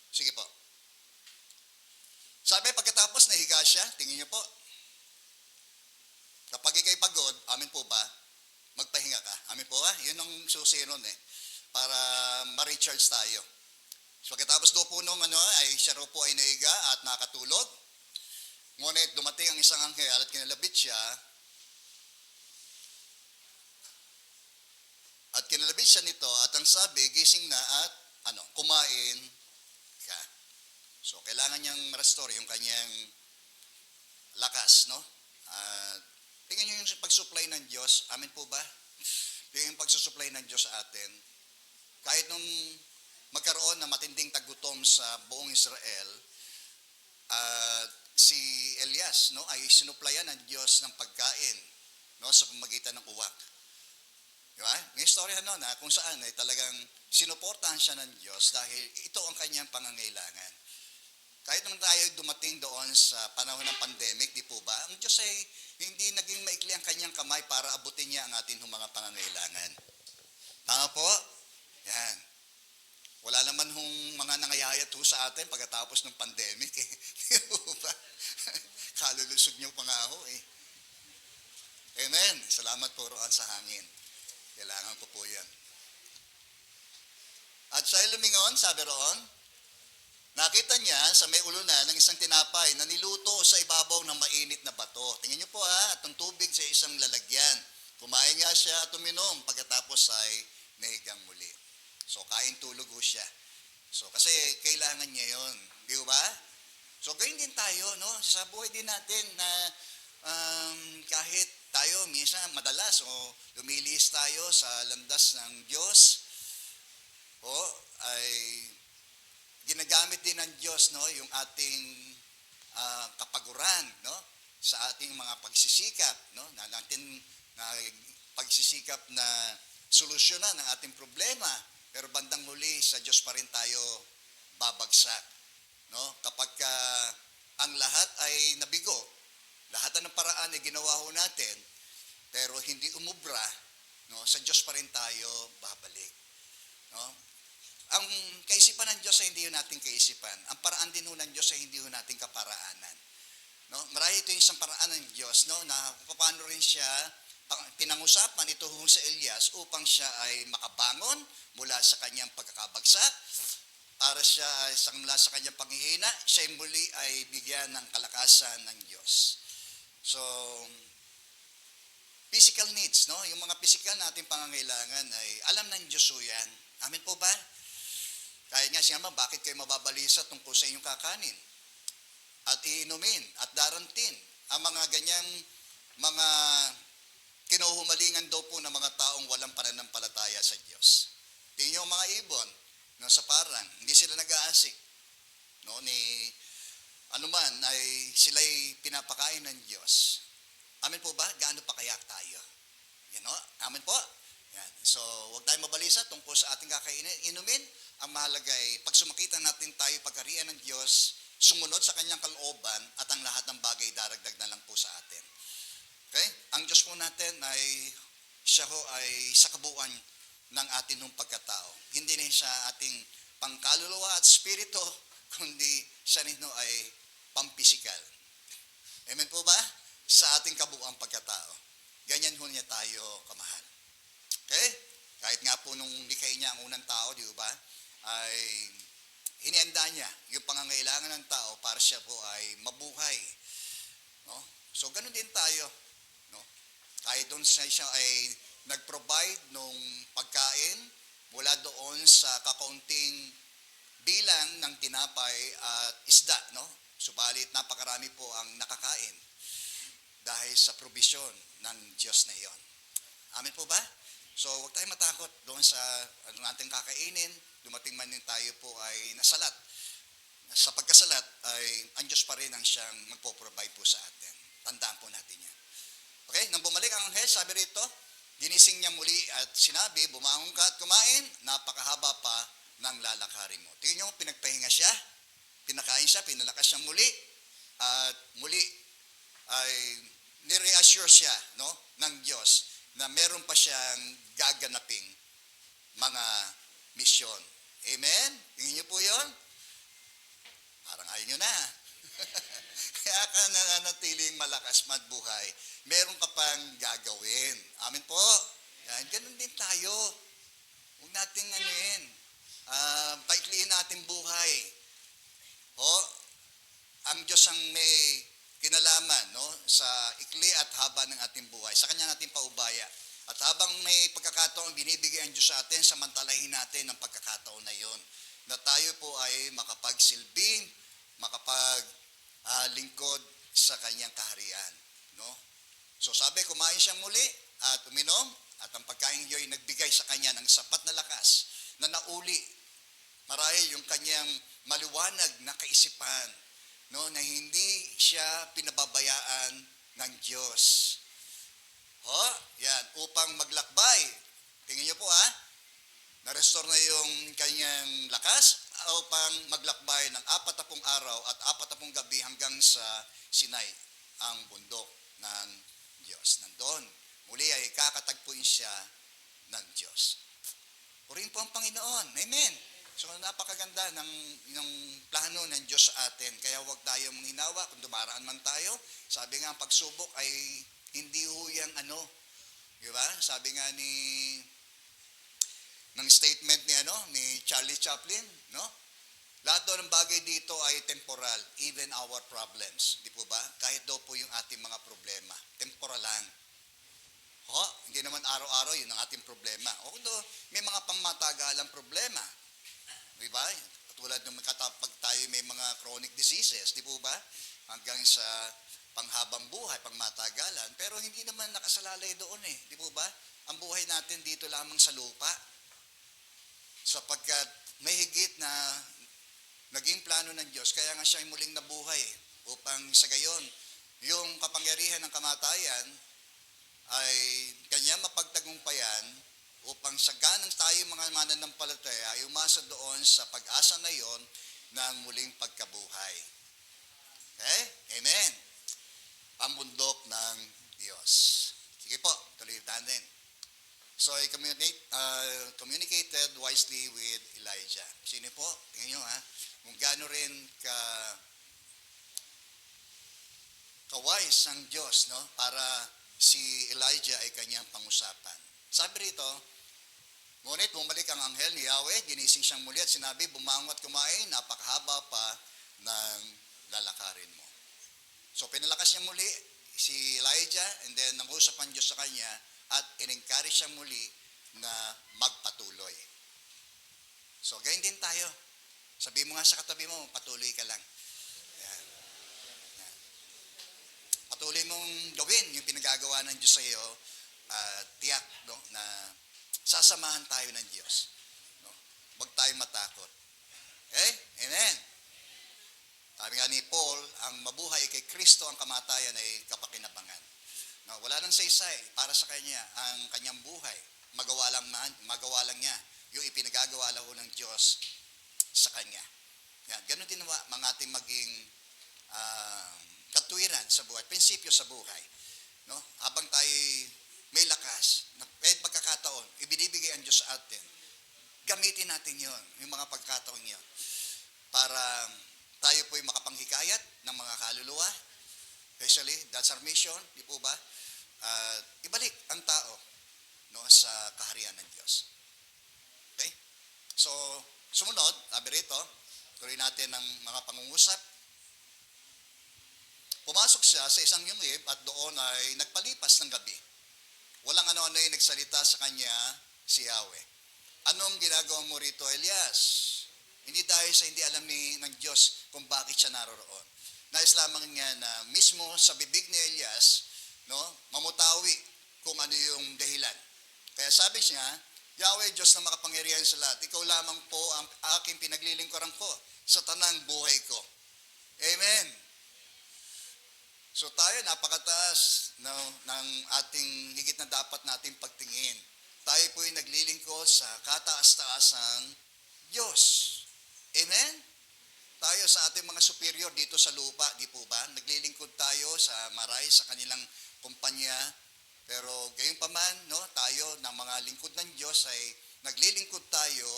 Sige po. Sabi, pagkatapos nahiga siya, tingin niyo po, kapag ikay pagod, amin po ba, magpahinga ka. Amin po ba? Yun ang susi nun para ma-recharge tayo. So pagkatapos do po nung ay siya po ay nahiga at nakatulog. Ngunit dumating ang isang anghel at kinalabit siya. At kinalabit siya nito at ang sabi, gising na at kumain ka. So kailangan niyang restore yung kanyang lakas, no? Tingnan niyo yung pag-supply ng Diyos. Amin po ba? Yung pag-supply ng Diyos sa atin. Kahit nung magkaroon na matinding tagutom sa buong Israel, si Elias, no, ay sinuplayan ng Diyos ng pagkain, no, sa pamamagitan ng uwak. Diba? May istorya na kung saan ay talagang sinuportahan siya ng Diyos dahil ito ang kanyang pangangailangan. Kahit nung tayo dumating doon sa panahon ng pandemic, di po ba? Ang Diyos ay hindi naging maikli ang kanyang kamay para abutin niya ang ating mga pangangailangan. Tama po? Yan. Wala naman hong mga nangayayat ho sa atin pagkatapos ng pandemic. Di po ba? Kalulusog niyo pa nga ho . Amen. Salamat po roon sa hangin. Kailangan ko po yan. At sa lumingon, sabi roon, nakita niya sa may ulunan ng isang tinapay na niluto sa ibabaw ng mainit na bato. Tingnan niyo po at ang tubig sa isang lalagyan. Kumain nga siya at uminom, pagkatapos ay nahigang muli. So kain tulog ho siya. So kasi kailangan niya yon, di ba? So ganyan din tayo, no? Sa buhay din natin na kahit tayo minsan madalas lumilis tayo sa landas ng Diyos, ay ginagamit din ng Diyos, no, yung ating kapaguran, no, sa ating mga pagsisikap, no, na pagsisikap na solusyonan ang ating problema, pero bandang huli sa Diyos pa rin tayo babagsak, no, kapag ang lahat ay nabigo, lahat ng paraan ay ginawa ho natin, pero hindi umubra, no, sa Diyos pa rin tayo babalik, no. Ang kaisipan ng Diyos ay hindi ho nating kaisipan. Ang paraan din ho ng Diyos ay hindi ho nating kaparaanan. No? Marahil ito yung isang paraan ng Diyos, no, na paano rin siya pinangusapan ito ho sa Elias upang siya ay makabangon mula sa kanyang pagkakabagsak, para siya ay mula sa kanyang panghihina, siya muli ay bigyan ng kalakasan ng Diyos. So, physical needs, no? Yung mga physical nating pangangailangan ay alam ng Diyos ho yan. Amen po ba? Kaya nga siya naman, bakit kayo mababalisa tungkol sa inyong kakanin? At iinumin, at darantin, ang mga ganyang mga kinuhumalingan daw po ng mga taong walang pananampalataya sa Diyos. Tingnan niyo ang mga ibon, no, sa parang, hindi sila nag-aasik. No, anuman ay sila'y pinapakain ng Diyos. Amen po ba? Gaano pa kaya tayo? Yan, no? Amen po? Yan. So, huwag tayong mabalisa tungkol sa ating kakainin, inumin. Ang mahalaga ay pag sumakita natin tayo pagkarian ng Diyos, sumunod sa kanyang kalooban at ang lahat ng bagay daragdag na lang po sa atin. Okay? ang Diyos po natin ay siya ho ay sa kabuuan ng ating nung pagkatao. Hindi rin siya ating pangkaluluwa at spirito, kundi siya rin ho ay pampisikal. Amen po ba? Sa ating kabuuan pagkatao. Ganyan ho niya tayo kamahal. Okay? Kahit nga po nung likhain niya ang unang tao, di ba? Ay hinianda niya yung pangangailangan ng tao para siya po ay mabuhay. No? So, ganun din tayo. No? Kahit doon siya ay nag-provide nung pagkain mula doon sa kakaunting bilang ng tinapay at isda. No? Subalit, napakarami po ang nakakain dahil sa provision ng Diyos na iyon. Amen po ba? So, huwag tayong matakot doon sa ating kakainin. Dumating man din tayo po ay nasalat. Sa pagkasalat ay ang Diyos pa rin ang siyang magpo-provide po sa atin. Tandaan po natin yan. Okay? Nang bumalik ang anghel, sabi rito, ginising niya muli at sinabi, bumangon ka at kumain, napakahaba pa ng lalakarin mo. Tingnan niyo, pinagpahinga siya, pinakain siya, pinalakas siya muli, at muli ay nireassure siya, no, ng Diyos na meron pa siyang gaganaping mga misyon. Amen? Tingnan niyo po yun? Parang ayaw nyo na. Kaya ka nananatiling malakas matbuhay. Meron ka pang gagawin. Amen po? Yan, ganun din tayo. Huwag nating paikliin natin buhay. O, ang Diyos ang may kinalaman, no, sa ikli at haba ng ating buhay. Sa Kanya natin paubaya. At habang may pagkakataon, binibigay ang Diyos sa atin, samantalahin natin ang pagkakataon na yon, na tayo po ay makapagsilbing, makapaglingkod sa Kanyang kaharian. No? So sabi, kumain siyang muli at uminom, at ang pagkain niyo ay nagbigay sa Kanya ng sapat na lakas na nauli marahil yung Kanyang maliwanag na kaisipan, no, na hindi siya pinababayaan ng Diyos. Yan, upang maglakbay. Tingnan niyo po na-restore na yung kanyang lakas upang maglakbay ng 40 araw at 40 gabi hanggang sa Sinai, ang bundok ng Diyos. Nandun, muli ay kakatagpuin siya ng Diyos. Purihin po ang Panginoon. Amen. So napakaganda ng plano ng Diyos sa atin. Kaya huwag tayo manghinawa kung dumaraan man tayo. Sabi nga, ang pagsubok ay hindi ho yan di ba? Sabi nga ng statement ni Charlie Chaplin, no? Lahat daw ng bagay dito ay temporal, even our problems. Di po ba? Kahit daw po yung ating mga problema, temporal lang. Hindi naman araw-araw yun ang ating problema. Although may mga pangmatagalang problema. Di ba? Katulad ng pag tayo may mga chronic diseases, di po ba? Hanggang sa panghabang buhay, pangmatagalan, pero hindi naman nakasalalay doon di po ba? Ang buhay natin dito lamang sa lupa. Sapagkat may higit na naging plano ng Diyos, kaya nga siya ay muling nabuhay upang sa gayon, yung kapangyarihan ng kamatayan ay kanya mapagtagumpayan upang saganang tayo mga mananampalataya ay umasa doon sa pag-asa na yon ng muling pagkabuhay. Okay? Amen. Pambundok ng Diyos. Sige po, tuloy natin. So, I communicated wisely with Elijah. Sino po? Tingnan nyo kung gaano rin ka-wise ang Diyos, no? Para si Elijah ay kanyang pangusapan. Sabi rito, ngunit bumalik ang anghel ni Yahweh, ginising siyang muli at sinabi, bumangon at kumain, napakahaba pa ng lalakarin mo. So pinalakas niya muli si Elijah, and then nangusap ang Diyos sa kanya at in-encourage siya muli na magpatuloy. So ganyan din tayo. Sabi mo nga sa katabi mo, patuloy ka lang. Yan. Yan. Patuloy mong gawin yung pinagagawa ng Diyos sa iyo at tiyak na sasamahan tayo ng Diyos. No? Huwag tayong matakot. Okay? Amen. Sabi nga ni Paul, ang mabuhay kay Kristo, ang kamatayan ay kapakinabangan. No, wala nang saysay para sa kanya ang kanyang buhay. Magawa lang niya yung ipinagagawa lang ng Diyos sa kanya. Yan, ganun din mga ating maging katuwiran sa buhay, prinsipyo sa buhay. no? Habang tayo may lakas, may pagkakataon, ibinibigay ang Diyos sa atin. Gamitin natin yon, yung mga pagkakataon yon, para tayo po'y makapanghikayat ng mga kaluluwa. Especially, that's our mission, di po ba? Ibalik ang tao, no, sa kaharian ng Diyos. Okay? So, sumunod, sabi rito, tuloy natin ang mga pangungusap. Pumasok siya sa isang yungib at doon ay nagpalipas ng gabi. Walang ano-ano yung nagsalita sa kanya si Yahweh. Anong ginagawa mo rito, Elias? Hindi dahil sa hindi alam ng Diyos kung bakit siya naroroon. Nais lamang niya na mismo sa bibig ni Elias, no, mamutawi kung ano yung dahilan. Kaya sabi niya, Yahweh, Diyos na makapangyarihan sa lahat, ikaw lamang po ang aking pinaglilingkuran ko sa tanang buhay ko. Amen. So tayo, napakataas, no, ng ating higit na dapat nating pagtingin. Tayo po'y naglilingkod sa kataas-taasang Diyos. Amen? Tayo sa ating mga superior dito sa lupa, di po ba? Naglilingkod tayo sa maray, sa kanilang kumpanya. Pero gayon pa man, no, tayo ng mga lingkod ng Diyos ay naglilingkod tayo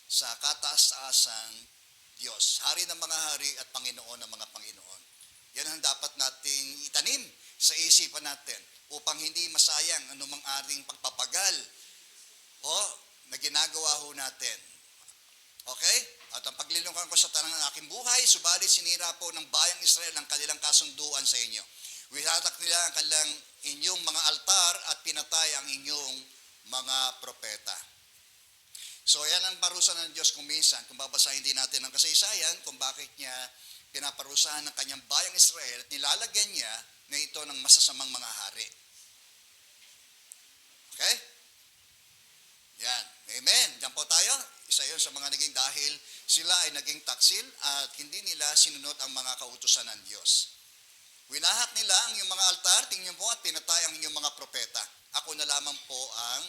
sa kataas-taasang Diyos. Hari ng mga hari at Panginoon ng mga Panginoon. Yan ang dapat nating itanim sa isipan natin upang hindi masayang anumang aring pagpapagal na ginagawa ho natin. Okay? At ang paglilingkuran ko sa tanang ng aking buhay, subalit sinira po ng bayang Israel ang kanilang kasunduan sa inyo. Winatak nila ang kanilang inyong mga altar at pinatay ang inyong mga propeta. So yan ang parusa ng Diyos kung minsan, kung babasahin din natin ang kasaysayan, kung bakit niya pinaparusahan ng kanyang bayang Israel at nilalagyan niya na ito ng masasamang mga hari. Okay? Yan. Amen. Diyan po tayo. Isa yun sa mga naging dahil sila ay naging taksil at hindi nila sinunod ang mga kautusan ng Diyos. Winahak nila ang inyong mga altar, tingnan po, at pinatay ang inyong mga propeta. Ako na lamang po ang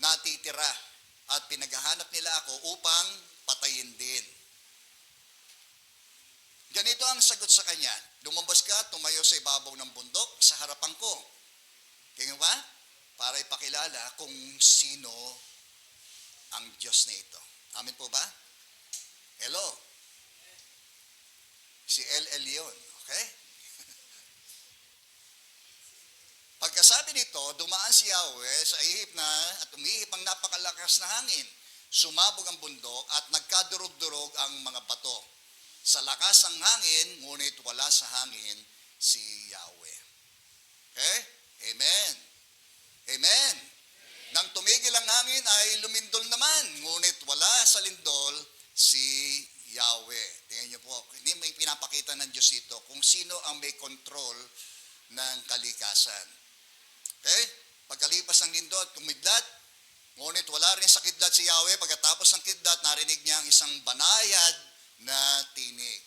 natitira at pinaghahanap nila ako upang patayin din. Ganito ang sagot sa kanya, lumabas ka, tumayo sa ibabaw ng bundok sa harapan ko. Tingnan ba? Para ipakilala kung sino ang Diyos na ito. Amin po ba? Hello? Si El Elyon, okay? Pagkasabi nito, dumaan si Yahweh sa ihip na at umihip ang napakalakas na hangin. Sumabog ang bundok at nagkadurog-durog ang mga bato. Sa lakas ng hangin, ngunit wala sa hangin si Yahweh. Okay? Amen. Amen. Nang tumigil ang hangin ay lumindol naman, ngunit wala sa lindol si Yahweh. Tingnan niyo po, hindi may pinapakita ng Diyos dito kung sino ang may control ng kalikasan. Okay? Pagkalipas ng lindol, tumidlat, ngunit wala rin sa kidlat si Yahweh. Pagkatapos ng kidlat, narinig niya ang isang banayad na tinig.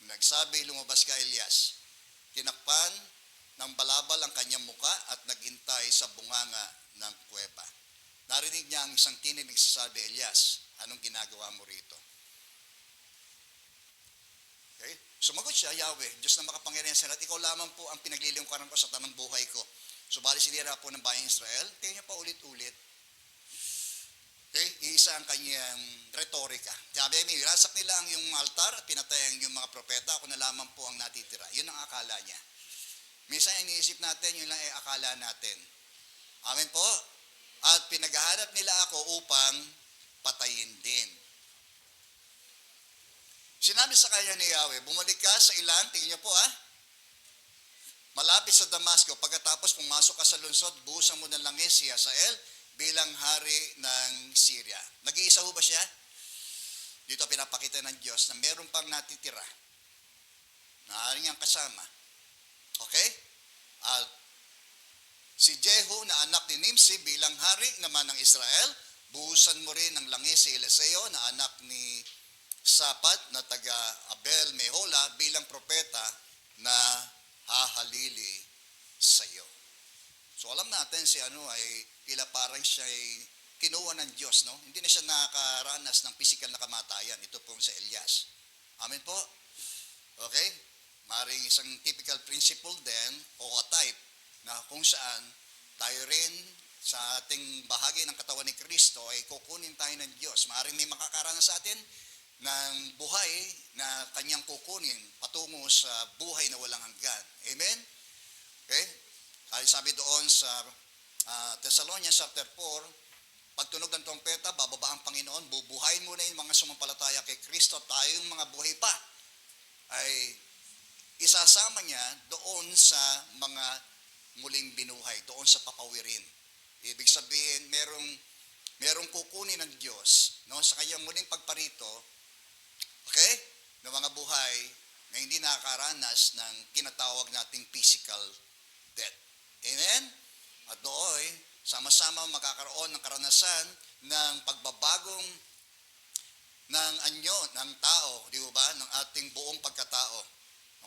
Nagsabi, lumabas ka, Elias. Tinakpan ng balabal ang kanyang muka at naghintay sa bunganga ng kuweba. Narinig niya ang isang tinig nagsasabi, Elias, anong ginagawa mo rito? Okay? Sumagot siya, Yahweh, Diyos na makapangyarihan sa lahat, ikaw lamang po ang pinaglilingkuran ko sa tanang buhay ko. Subalit sinira po ng bayang Israel, tingnan niyo pa ulit-ulit. Okay? Iisa ang kanyang retorika. Sabi niya, rasak nila ang iyong altar at pinatay ang iyong mga propeta, ako na lamang po ang natitira. Yun ang akala niya. Minsan iniisip natin, yun lang ay akala natin. Amen po? At pinaghahanap nila ako upang patayin din. Sinabi sa kanya ni Yahweh, bumalik ka sa ilan, tingnan niyo po malapit sa Damasco, pagkatapos pumasok ka sa lungsod, buhusan mo ng langis si Hazael bilang hari ng Syria. Nag-iisa ho ba siya? Dito pinapakita ng Diyos na meron pang natitira. Naaring niyang kasama. Okay? At si Jehu na anak ni Nimsi bilang hari naman ng Israel, buhusan mo rin ng langis si Eliseo na anak ni Sapat na taga Abel Mehola bilang propeta na hahalili sa iyo. So alam natin si ay tila parang siya ay kinuha ng Diyos, no? Hindi na siya nakaranas ng physical na kamatayan. Ito pong sa Elias. Amen po? Okay? Maring isang typical principle din o a type na kung saan tayo rin sa ating bahagi ng katawan ni Kristo ay kukunin tayo ng Diyos. Maaaring may makakaranas sa atin ng buhay na kanyang kukunin patungo sa buhay na walang hanggan. Amen? Okay? Kaya sabi doon sa Thessalonians chapter 4, pagtunog ng trompeta, bababa ang Panginoon, bubuhayin muna yung mga sumampalataya kay Kristo, tayong mga buhay pa ay isasama niya doon sa mga muling binuhay, doon sa papawirin. Ibig sabihin, merong kukunin ng Diyos, no, sa kanyang muling pagparito, okay, ng mga buhay na hindi nakakaranas ng tinatawag nating physical death. Amen? At doon, sama-sama magkakaroon ng karanasan ng pagbabagong ng anyo ng tao, di ba, ng ating buong pagkatao,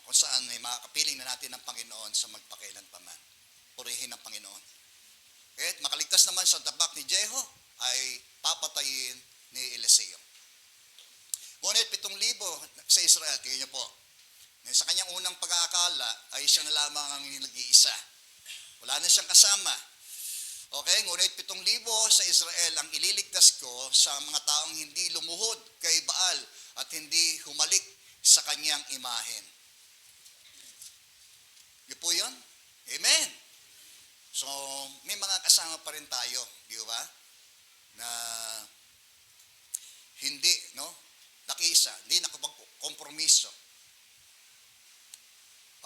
kung saan ay makakapiling na natin ng Panginoon sa magpakailanpaman. Purihin ng Panginoon. At makaligtas naman sa tabak ni Jeho ay papatayin ni Eliseo. Ngunit 7,000 sa Israel, tingnan niyo po, sa kanyang unang pag-aakala ay siya na lamang ang nag-iisa. Wala na siyang kasama. Okay, ngunit 7,000 sa Israel ang ililigtas ko sa mga taong hindi lumuhod kay Baal at hindi humalik sa kanyang imahen. Yun po yun? Amen. So, may mga kasama pa rin tayo, di ba? Na hindi, no? Nakiisa, hindi nakapagkompromiso.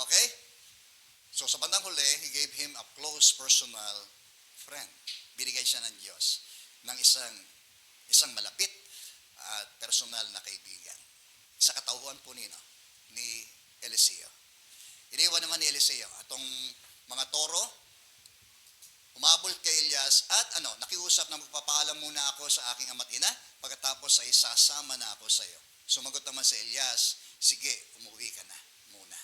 Okay? So, sa bandang huli, he gave him a close personal friend. Binigay siya ng Diyos ng isang malapit at personal na kaibigan. Sa katauhan po ni Eliseo. Iniwan naman ni Eliseo atong mga toro, umabol kay Elias at nakiusap na magpapaalam muna ako sa aking ama't ina, pagkatapos ay sasama na ako sa iyo. Sumagot naman si Elias, sige, umuwi ka na muna.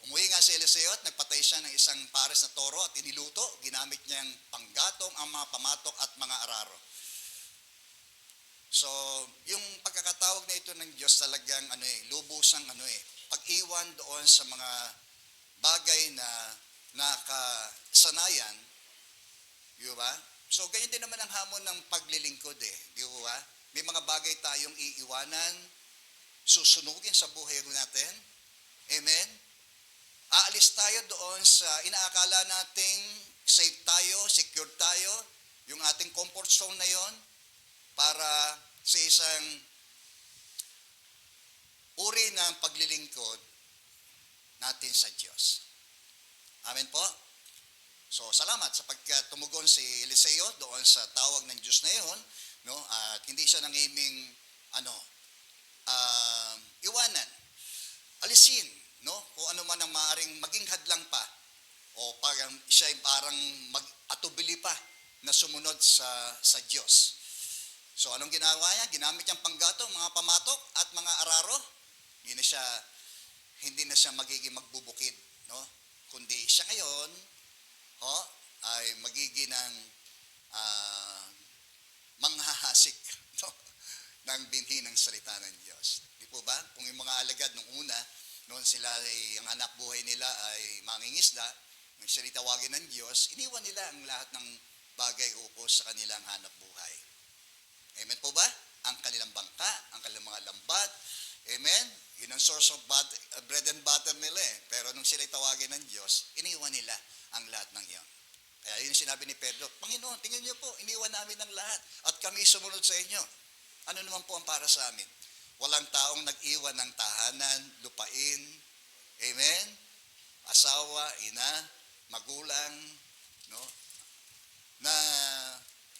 Umuwi nga si Eliseo at nagpatay siya ng isang pares na toro at iniluto, ginamit niyang panggatong ang mga pamatok at mga araro. So, yung pagkakatawag na ito ng Diyos talagang lubusang pag-iwan doon sa mga bagay na nakasanayan, di ba? So, ganyan din naman ang hamon ng paglilingkod di ba? May mga bagay tayong iiwanan, susunugin sa buhay natin. Amen? Aalis tayo doon sa inaakala nating safe tayo, secure tayo, yung ating comfort zone na yon, para sa isang uri ng paglilingkod natin sa Diyos. Amen po? So, salamat sapagkat tumugon si Eliseo doon sa tawag ng Diyos na iyon, no? At hindi siya nangiming iwanan, alisin, no? Kung ano man ang maaaring maging hadlang pa o parang siya ay parang mag-atubili pa na sumunod sa Diyos. So, anong ginawa niya? Ginamit niyang panggatong, mga pamatok at mga araro. Hindi na siya magiging magbubukid, no? Kundi siya ngayon ay magiging ng manghahasik, no? Ng binhi ng salita ng Diyos. Di po ba? Kung yung mga alagad nung una, noon sila ang anak buhay nila ay mangingisda, nang sila tawagin ng Diyos, iniwan nila ang lahat ng bagay upos sa kanilang hanap buhay. Amen po ba? Ang kanilang bangka, ang kanilang mga lambat. Amen? Yun ang source of bread and butter nila Pero nung sila tawagin ng Diyos, iniwan nila ang lahat ng iyon. Kaya yun sinabi ni Pedro, Panginoon, tingnan niyo po, iniwan namin ang lahat at kami sumunod sa inyo. Ano naman po ang para sa amin? Walang taong nag-iwan ng tahanan, lupain, amen? Asawa, ina, magulang, no? Na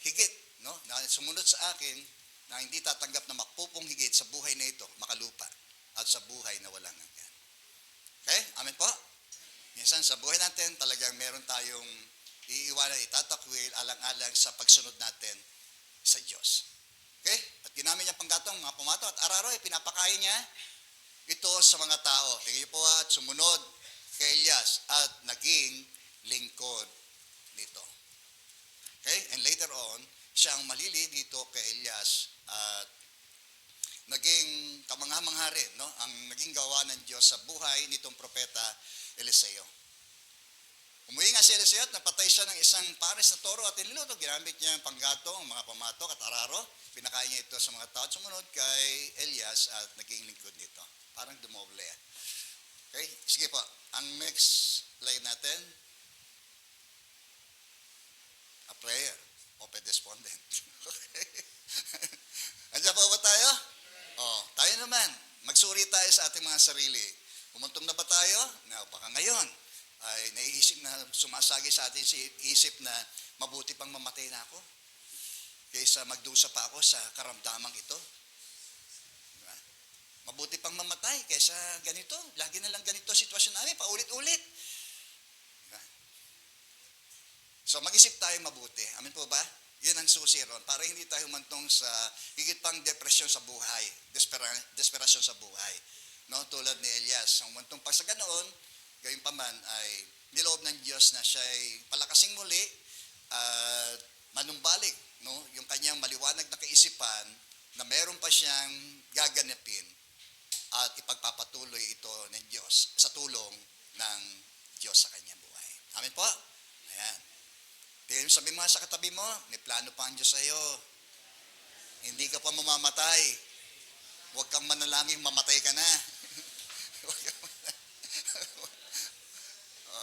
higit, no? Na sumunod sa akin na hindi tatanggap na makpupong higit sa buhay na ito, makalupa, at sa buhay na walang hanggan. Okay? Amen po? Minsan sa buhay natin, talagang meron tayong iiwanan, itatakwil, alang-alang sa pagsunod natin sa Diyos. Okay? At ginamit niya panggatong, mga pumato at araro, pinapakain niya ito sa mga tao. Tingnan niyo po at sumunod kay Elias at naging lingkod nito. Okay? And later on, siya ang malili dito kay Elias at naging kamangha-mangha rin, no? Ang naging gawa ng Diyos sa buhay nitong propeta Eliseo. Umuwi nga si Eliseo at napatay siya ng isang pares na toro at iniluto. Ginamit niya ang panggatong, mga pamatok at araro. Pinakain niya ito sa mga tao at sumunod kay Elias at naging lingkod nito. Parang dumoble. Okay? Sige po. Ang next slide natin. A prayer of a despondent. Okay? Andiyan po ba tayo? Tayo naman. Magsuri tayo sa ating mga sarili. Pumuntom na ba tayo? Baka ngayon ay naiisip na sumasagi sa atin si isip na mabuti pang mamatay na ako kaysa magdusa pa ako sa karamdamang ito. Diba? Mabuti pang mamatay kaysa ganito. Lagi na lang ganito sitwasyon namin, paulit-ulit. Diba? So mag-isip tayo mabuti. Amin po ba? Yun ang susi ron. Para hindi tayo humantong sa higit pang depresyon sa buhay, desperasyon sa buhay. No? Tulad ni Elias. Ang humantong pa sa ganoon, gayon pa man ay niloob ng Diyos na siya ay palakasing muli at manumbalik, no? Yung kanyang maliwanag na kaisipan na meron pa siyang gaganapin at ipagpapatuloy ito ng Diyos sa tulong ng Diyos sa kanyang buhay. Amen po? Ayan. Tingnan sabi mo sa katabi mo, may plano pa ang Diyos sa iyo. Hindi ka pa mamamatay. Huwag kang manalangin, mamatay ka na.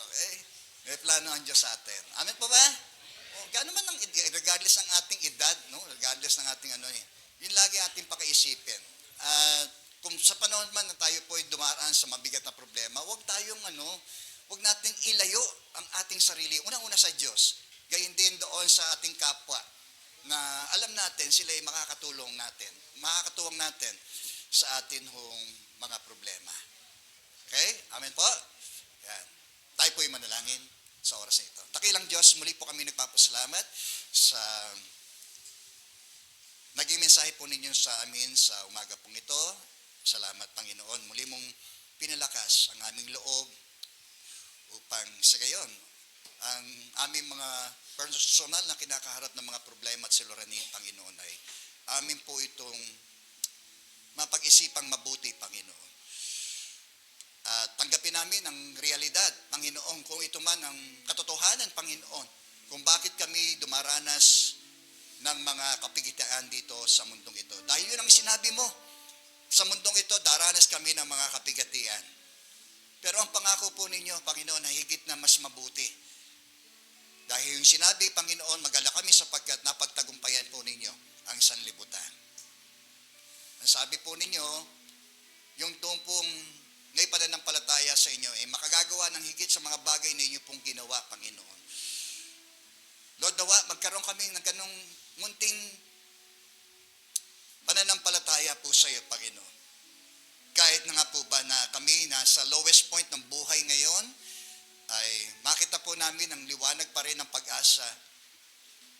Okay? May plano ang Diyos sa atin. Amen po ba? Gaano man ang regardless ng ating edad, no? Regardless ng ating yun lagi ating pakaisipin. Kung sa panahon man na tayo po ay dumaraan sa mabigat na problema, huwag nating ilayo ang ating sarili. Unang-una sa Diyos. Gayon din doon sa ating kapwa na alam natin sila ay makakatuwang natin sa atin hong mga problema. Okay? Amen po? Yan. Tayo po'y manalangin sa oras na ito. Dakilang Diyos, muli po kami nagpapasalamat sa naging mensahe po ninyo sa amin sa umaga pong ito. Salamat, Panginoon. Muli mong pinalakas ang aming loob upang sa gayon, ang aming mga personal na kinakaharap ng mga problema at suliranin, Panginoon, ay amin po itong mapag-isipang mabuti, Panginoon. At tanggapin namin ang realidad, Panginoon, kung ito man ang katotohanan, Panginoon, kung bakit kami dumaranas ng mga kapighatian dito sa mundong ito. Dahil yun ang sinabi mo, sa mundong ito, daranas kami ng mga kapighatian. Pero ang pangako po ninyo, Panginoon, ay higit na mas mabuti. Dahil yung sinabi, Panginoon, magala kami sapagkat napagtagumpayan po ninyo ang sanlibutan. Ang sabi po ninyo, yung tumpong ngay pananampalataya sa inyo ay makagagawa ng higit sa mga bagay na inyo pong ginawa, Panginoon. Lord, nawa, magkaroon kami ng ganong munting pananampalataya po sa iyo, Panginoon. Kahit na nga po ba na kami nasa lowest point ng buhay ngayon, ay makita po namin ang liwanag pa rin ng pag-asa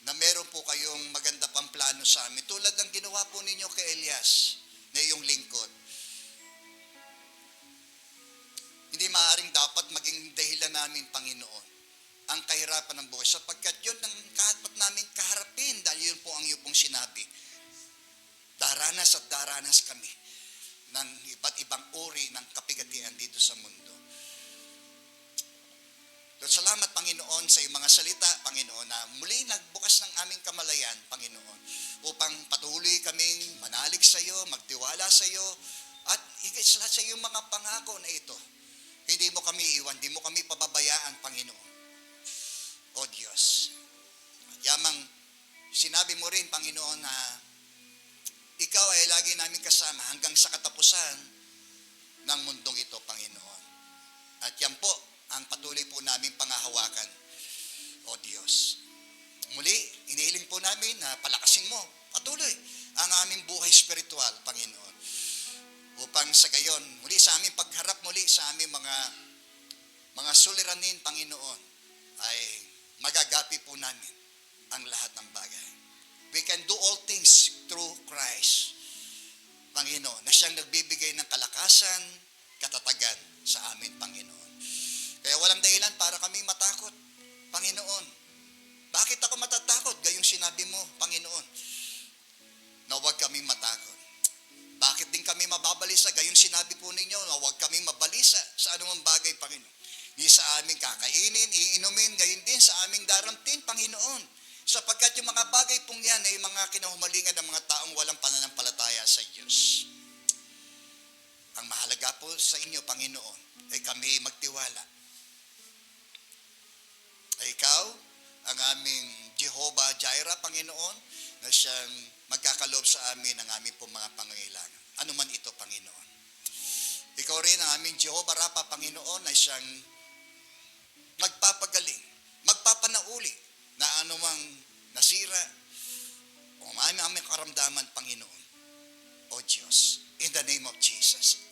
na meron po kayong maganda pang plano sa amin. Tulad ng ginawa po ninyo kay Elias na iyong lingkod. Hindi maaaring dapat maging dahilan namin, Panginoon, ang kahirapan ng buhay sapagkat yun ang dapat namin kaharapin dahil yun po ang iyong pong sinabi. Daranas at daranas kami ng iba't ibang uri ng kapigatian dito sa mundo. Lord, salamat, Panginoon, sa iyong mga salita, Panginoon, na muli nagbukas ng aming kamalayan, Panginoon, upang patuloy kaming manalig sa iyo, magtiwala sa iyo, at higit sa lahat sa iyong mga pangako na ito. Hindi mo kami iwan, hindi mo kami pababayaan, Panginoon. O Diyos, yamang sinabi mo rin, Panginoon, na ikaw ay lagi namin kasama hanggang sa katapusan ng mundong ito, Panginoon. At yan po ang patuloy po namin pangahawakan, O Diyos. Muli, hinihiling po namin na palakasin mo patuloy ang aming buhay spiritual, Panginoon. Upang sa gayon, muli sa aming pagharap muli sa aming mga suliranin, Panginoon, ay magagapi po namin ang lahat ng bagay. We can do all things through Christ, Panginoon, na siyang nagbibigay ng kalakasan, katatagan sa amin, Panginoon. Kaya walang dahilan para kami matakot, Panginoon. Bakit ako matatakot? Gayong sinabi mo, Panginoon, na huwag kami matakot. Bakit din kami mababalisa? Gayong sinabi po ninyo na huwag kami mabalisa sa anumang bagay, Panginoon. Hindi sa aming kakainin, iinumin, gayon din sa aming daramtin, Panginoon. Sapagkat yung mga bagay pong yan ay mga kinahumalingan ng mga taong walang pananampalataya sa Diyos. Ang mahalaga po sa inyo, Panginoon, ay kami magtiwala. Ay ikaw, ang aming Jehovah Jireh, Panginoon, na siyang magkakaloob sa amin ng aming pong mga pangangailangan. Ano man ito, Panginoon. Ikaw rin ang aming Jehovah Rapha, Panginoon, na siyang magpapagaling, magpapanauli na anumang nasira o aming karamdaman, Panginoon. O Diyos, in the name of Jesus.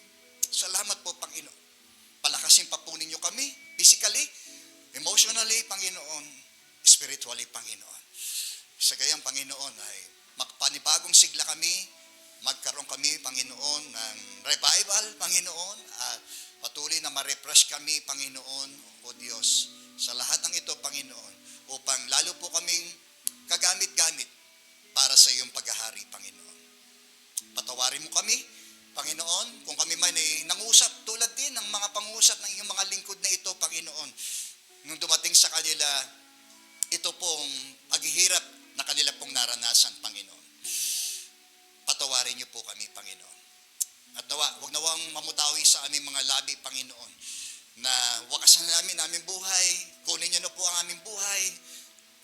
Salamat po, Panginoon. Palakasin pa po ninyo kami, physically, emotionally, Panginoon, spiritually, Panginoon. Sa gayang, Panginoon, ay magpanibagong sigla kami, magkaroon kami, Panginoon, ng revival, Panginoon, at patuloy na ma-refresh kami, Panginoon, o Diyos, sa lahat ng ito, Panginoon, upang lalo po kaming kagamit-gamit para sa iyong paghahari, Panginoon. Patawarin mo kami, Panginoon, kung kami man ay nangusap tulad din ng mga pangusap ng iyong mga lingkod na ito, Panginoon, nung dumating sa kanila, ito pong paghihirap na kanila pong naranasan, Panginoon. Patawarin niyo po kami, Panginoon. At wag nawang mamutawi sa aming mga labi, Panginoon, na wakasan namin aming buhay, kunin niyo na po ang aming buhay,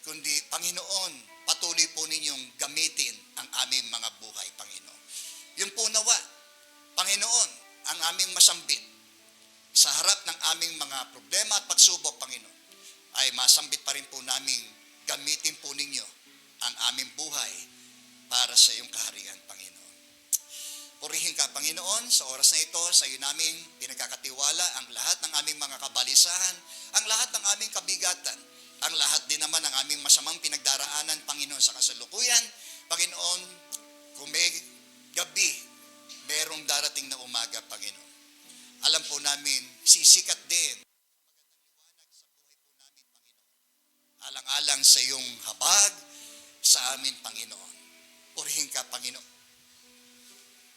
kundi, Panginoon, patuloy po ninyong gamitin ang aming mga buhay, Panginoon. Yun po nawa, Panginoon, ang aming masambit sa harap ng aming mga problema at pagsubok, Panginoon, ay masambit pa rin po namin gamitin po ninyo ang aming buhay para sa iyong kaharian, Panginoon. Purihin ka, Panginoon, sa oras na ito, sa iyo namin pinagkakatiwala ang lahat ng aming mga kabalisahan, ang lahat ng aming kabigatan, ang lahat din naman ng aming masamang pinagdaraanan, Panginoon, sa kasalukuyan. Panginoon, kung may gabi, merong darating na umaga, Panginoon. Alam po namin, sisikat din alang-alang sa iyong habag sa amin, Panginoon. Purihin ka, Panginoon.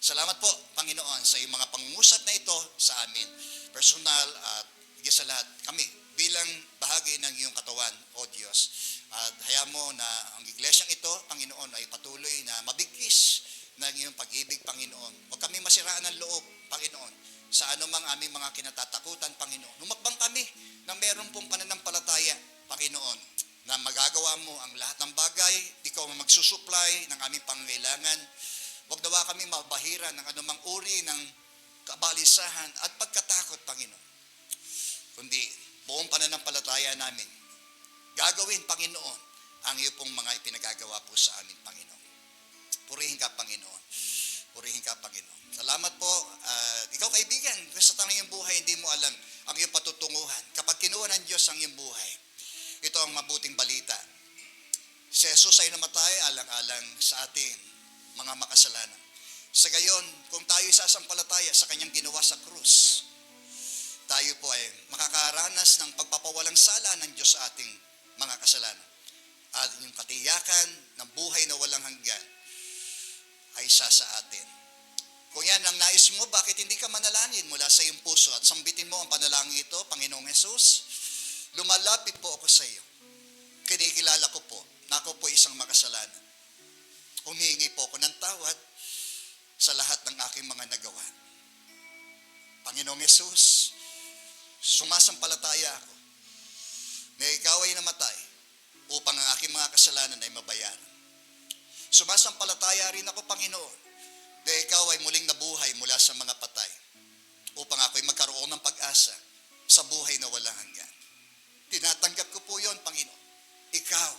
Salamat po, Panginoon, sa iyong mga pangungusap na ito sa amin, personal at higit sa lahat, kami bilang bahagi ng iyong katawan, O Diyos. At hayaan mo na ang iglesyang ito, Panginoon, ay patuloy na mabigkis ng iyong pag-ibig, Panginoon. Huwag kami masiraan ng loob, Panginoon, sa anumang aming mga kinatatakutan, Panginoon. Lumagpang kami na meron pong pananampalataya, Panginoon, na magagawa mo ang lahat ng bagay, ikaw ang magsusupply ng aming pangangailangan. Huwag daw kami mabahira ng anumang uri ng kabalisahan at pagkatakot, Panginoon. Kundi buong pananampalataya namin, gagawin, Panginoon, ang iyo pong mga ipinagagawa po sa amin, Panginoon. Purihin ka, Panginoon. Purihin ka, Panginoon. Salamat po. Ikaw, kaibigan, sa tanong iyong buhay, hindi mo alam ang iyong patutunguhan. Kapag kinuha ng Diyos ang iyong buhay, ito ang mabuting balita. Si Jesus ay namatay alang-alang sa ating mga makasalanan. Sa gayon, kung tayo sasampalataya sa kanyang ginawa sa krus, tayo po ay makakaranas ng pagpapawalang sala ng Diyos sa ating mga kasalanan. At yung katiyakan ng buhay na walang hanggan ay isa sa atin. Kung yan ang nais mo, bakit hindi ka manalangin mula sa iyong puso at sambitin mo ang panalangin ito, Panginoong Jesus, lumalapit po ako sa iyo. Kinikilala ko po na ako po isang makasalanan. Humihingi po ako ng tawad sa lahat ng aking mga nagawa. Panginoong Jesus, sumasampalataya ako na ikaw ay namatay upang ang aking mga kasalanan ay mabayaran. Sumasampalataya rin ako, Panginoon, na ikaw ay muling nabuhay mula sa mga patay upang ako ay magkaroon ng pag-asa sa buhay na walang hanggan. Tinatanggap ko po yon, Panginoon. Ikaw,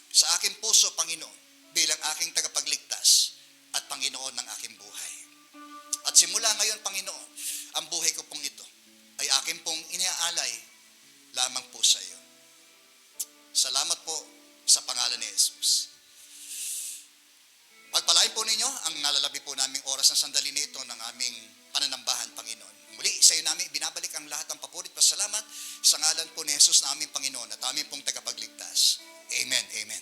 sa aking puso, Panginoon, bilang aking tagapagligtas at Panginoon ng aking buhay. At simula ngayon, Panginoon, ang buhay ko pong ito ay aking pong iniaalay lamang po sa iyo. Salamat po sa pangalan ni Jesus. Pagpalain po ninyo ang nalalabi po naming oras na sandali nito ng aming pananambahan, Panginoon. Muli, sa iyo namin binabalik ang lahat ng papurit pasalamat sa ngalan po ni Jesus na aming Panginoon at aming pong tagapagligtas. Amen, amen.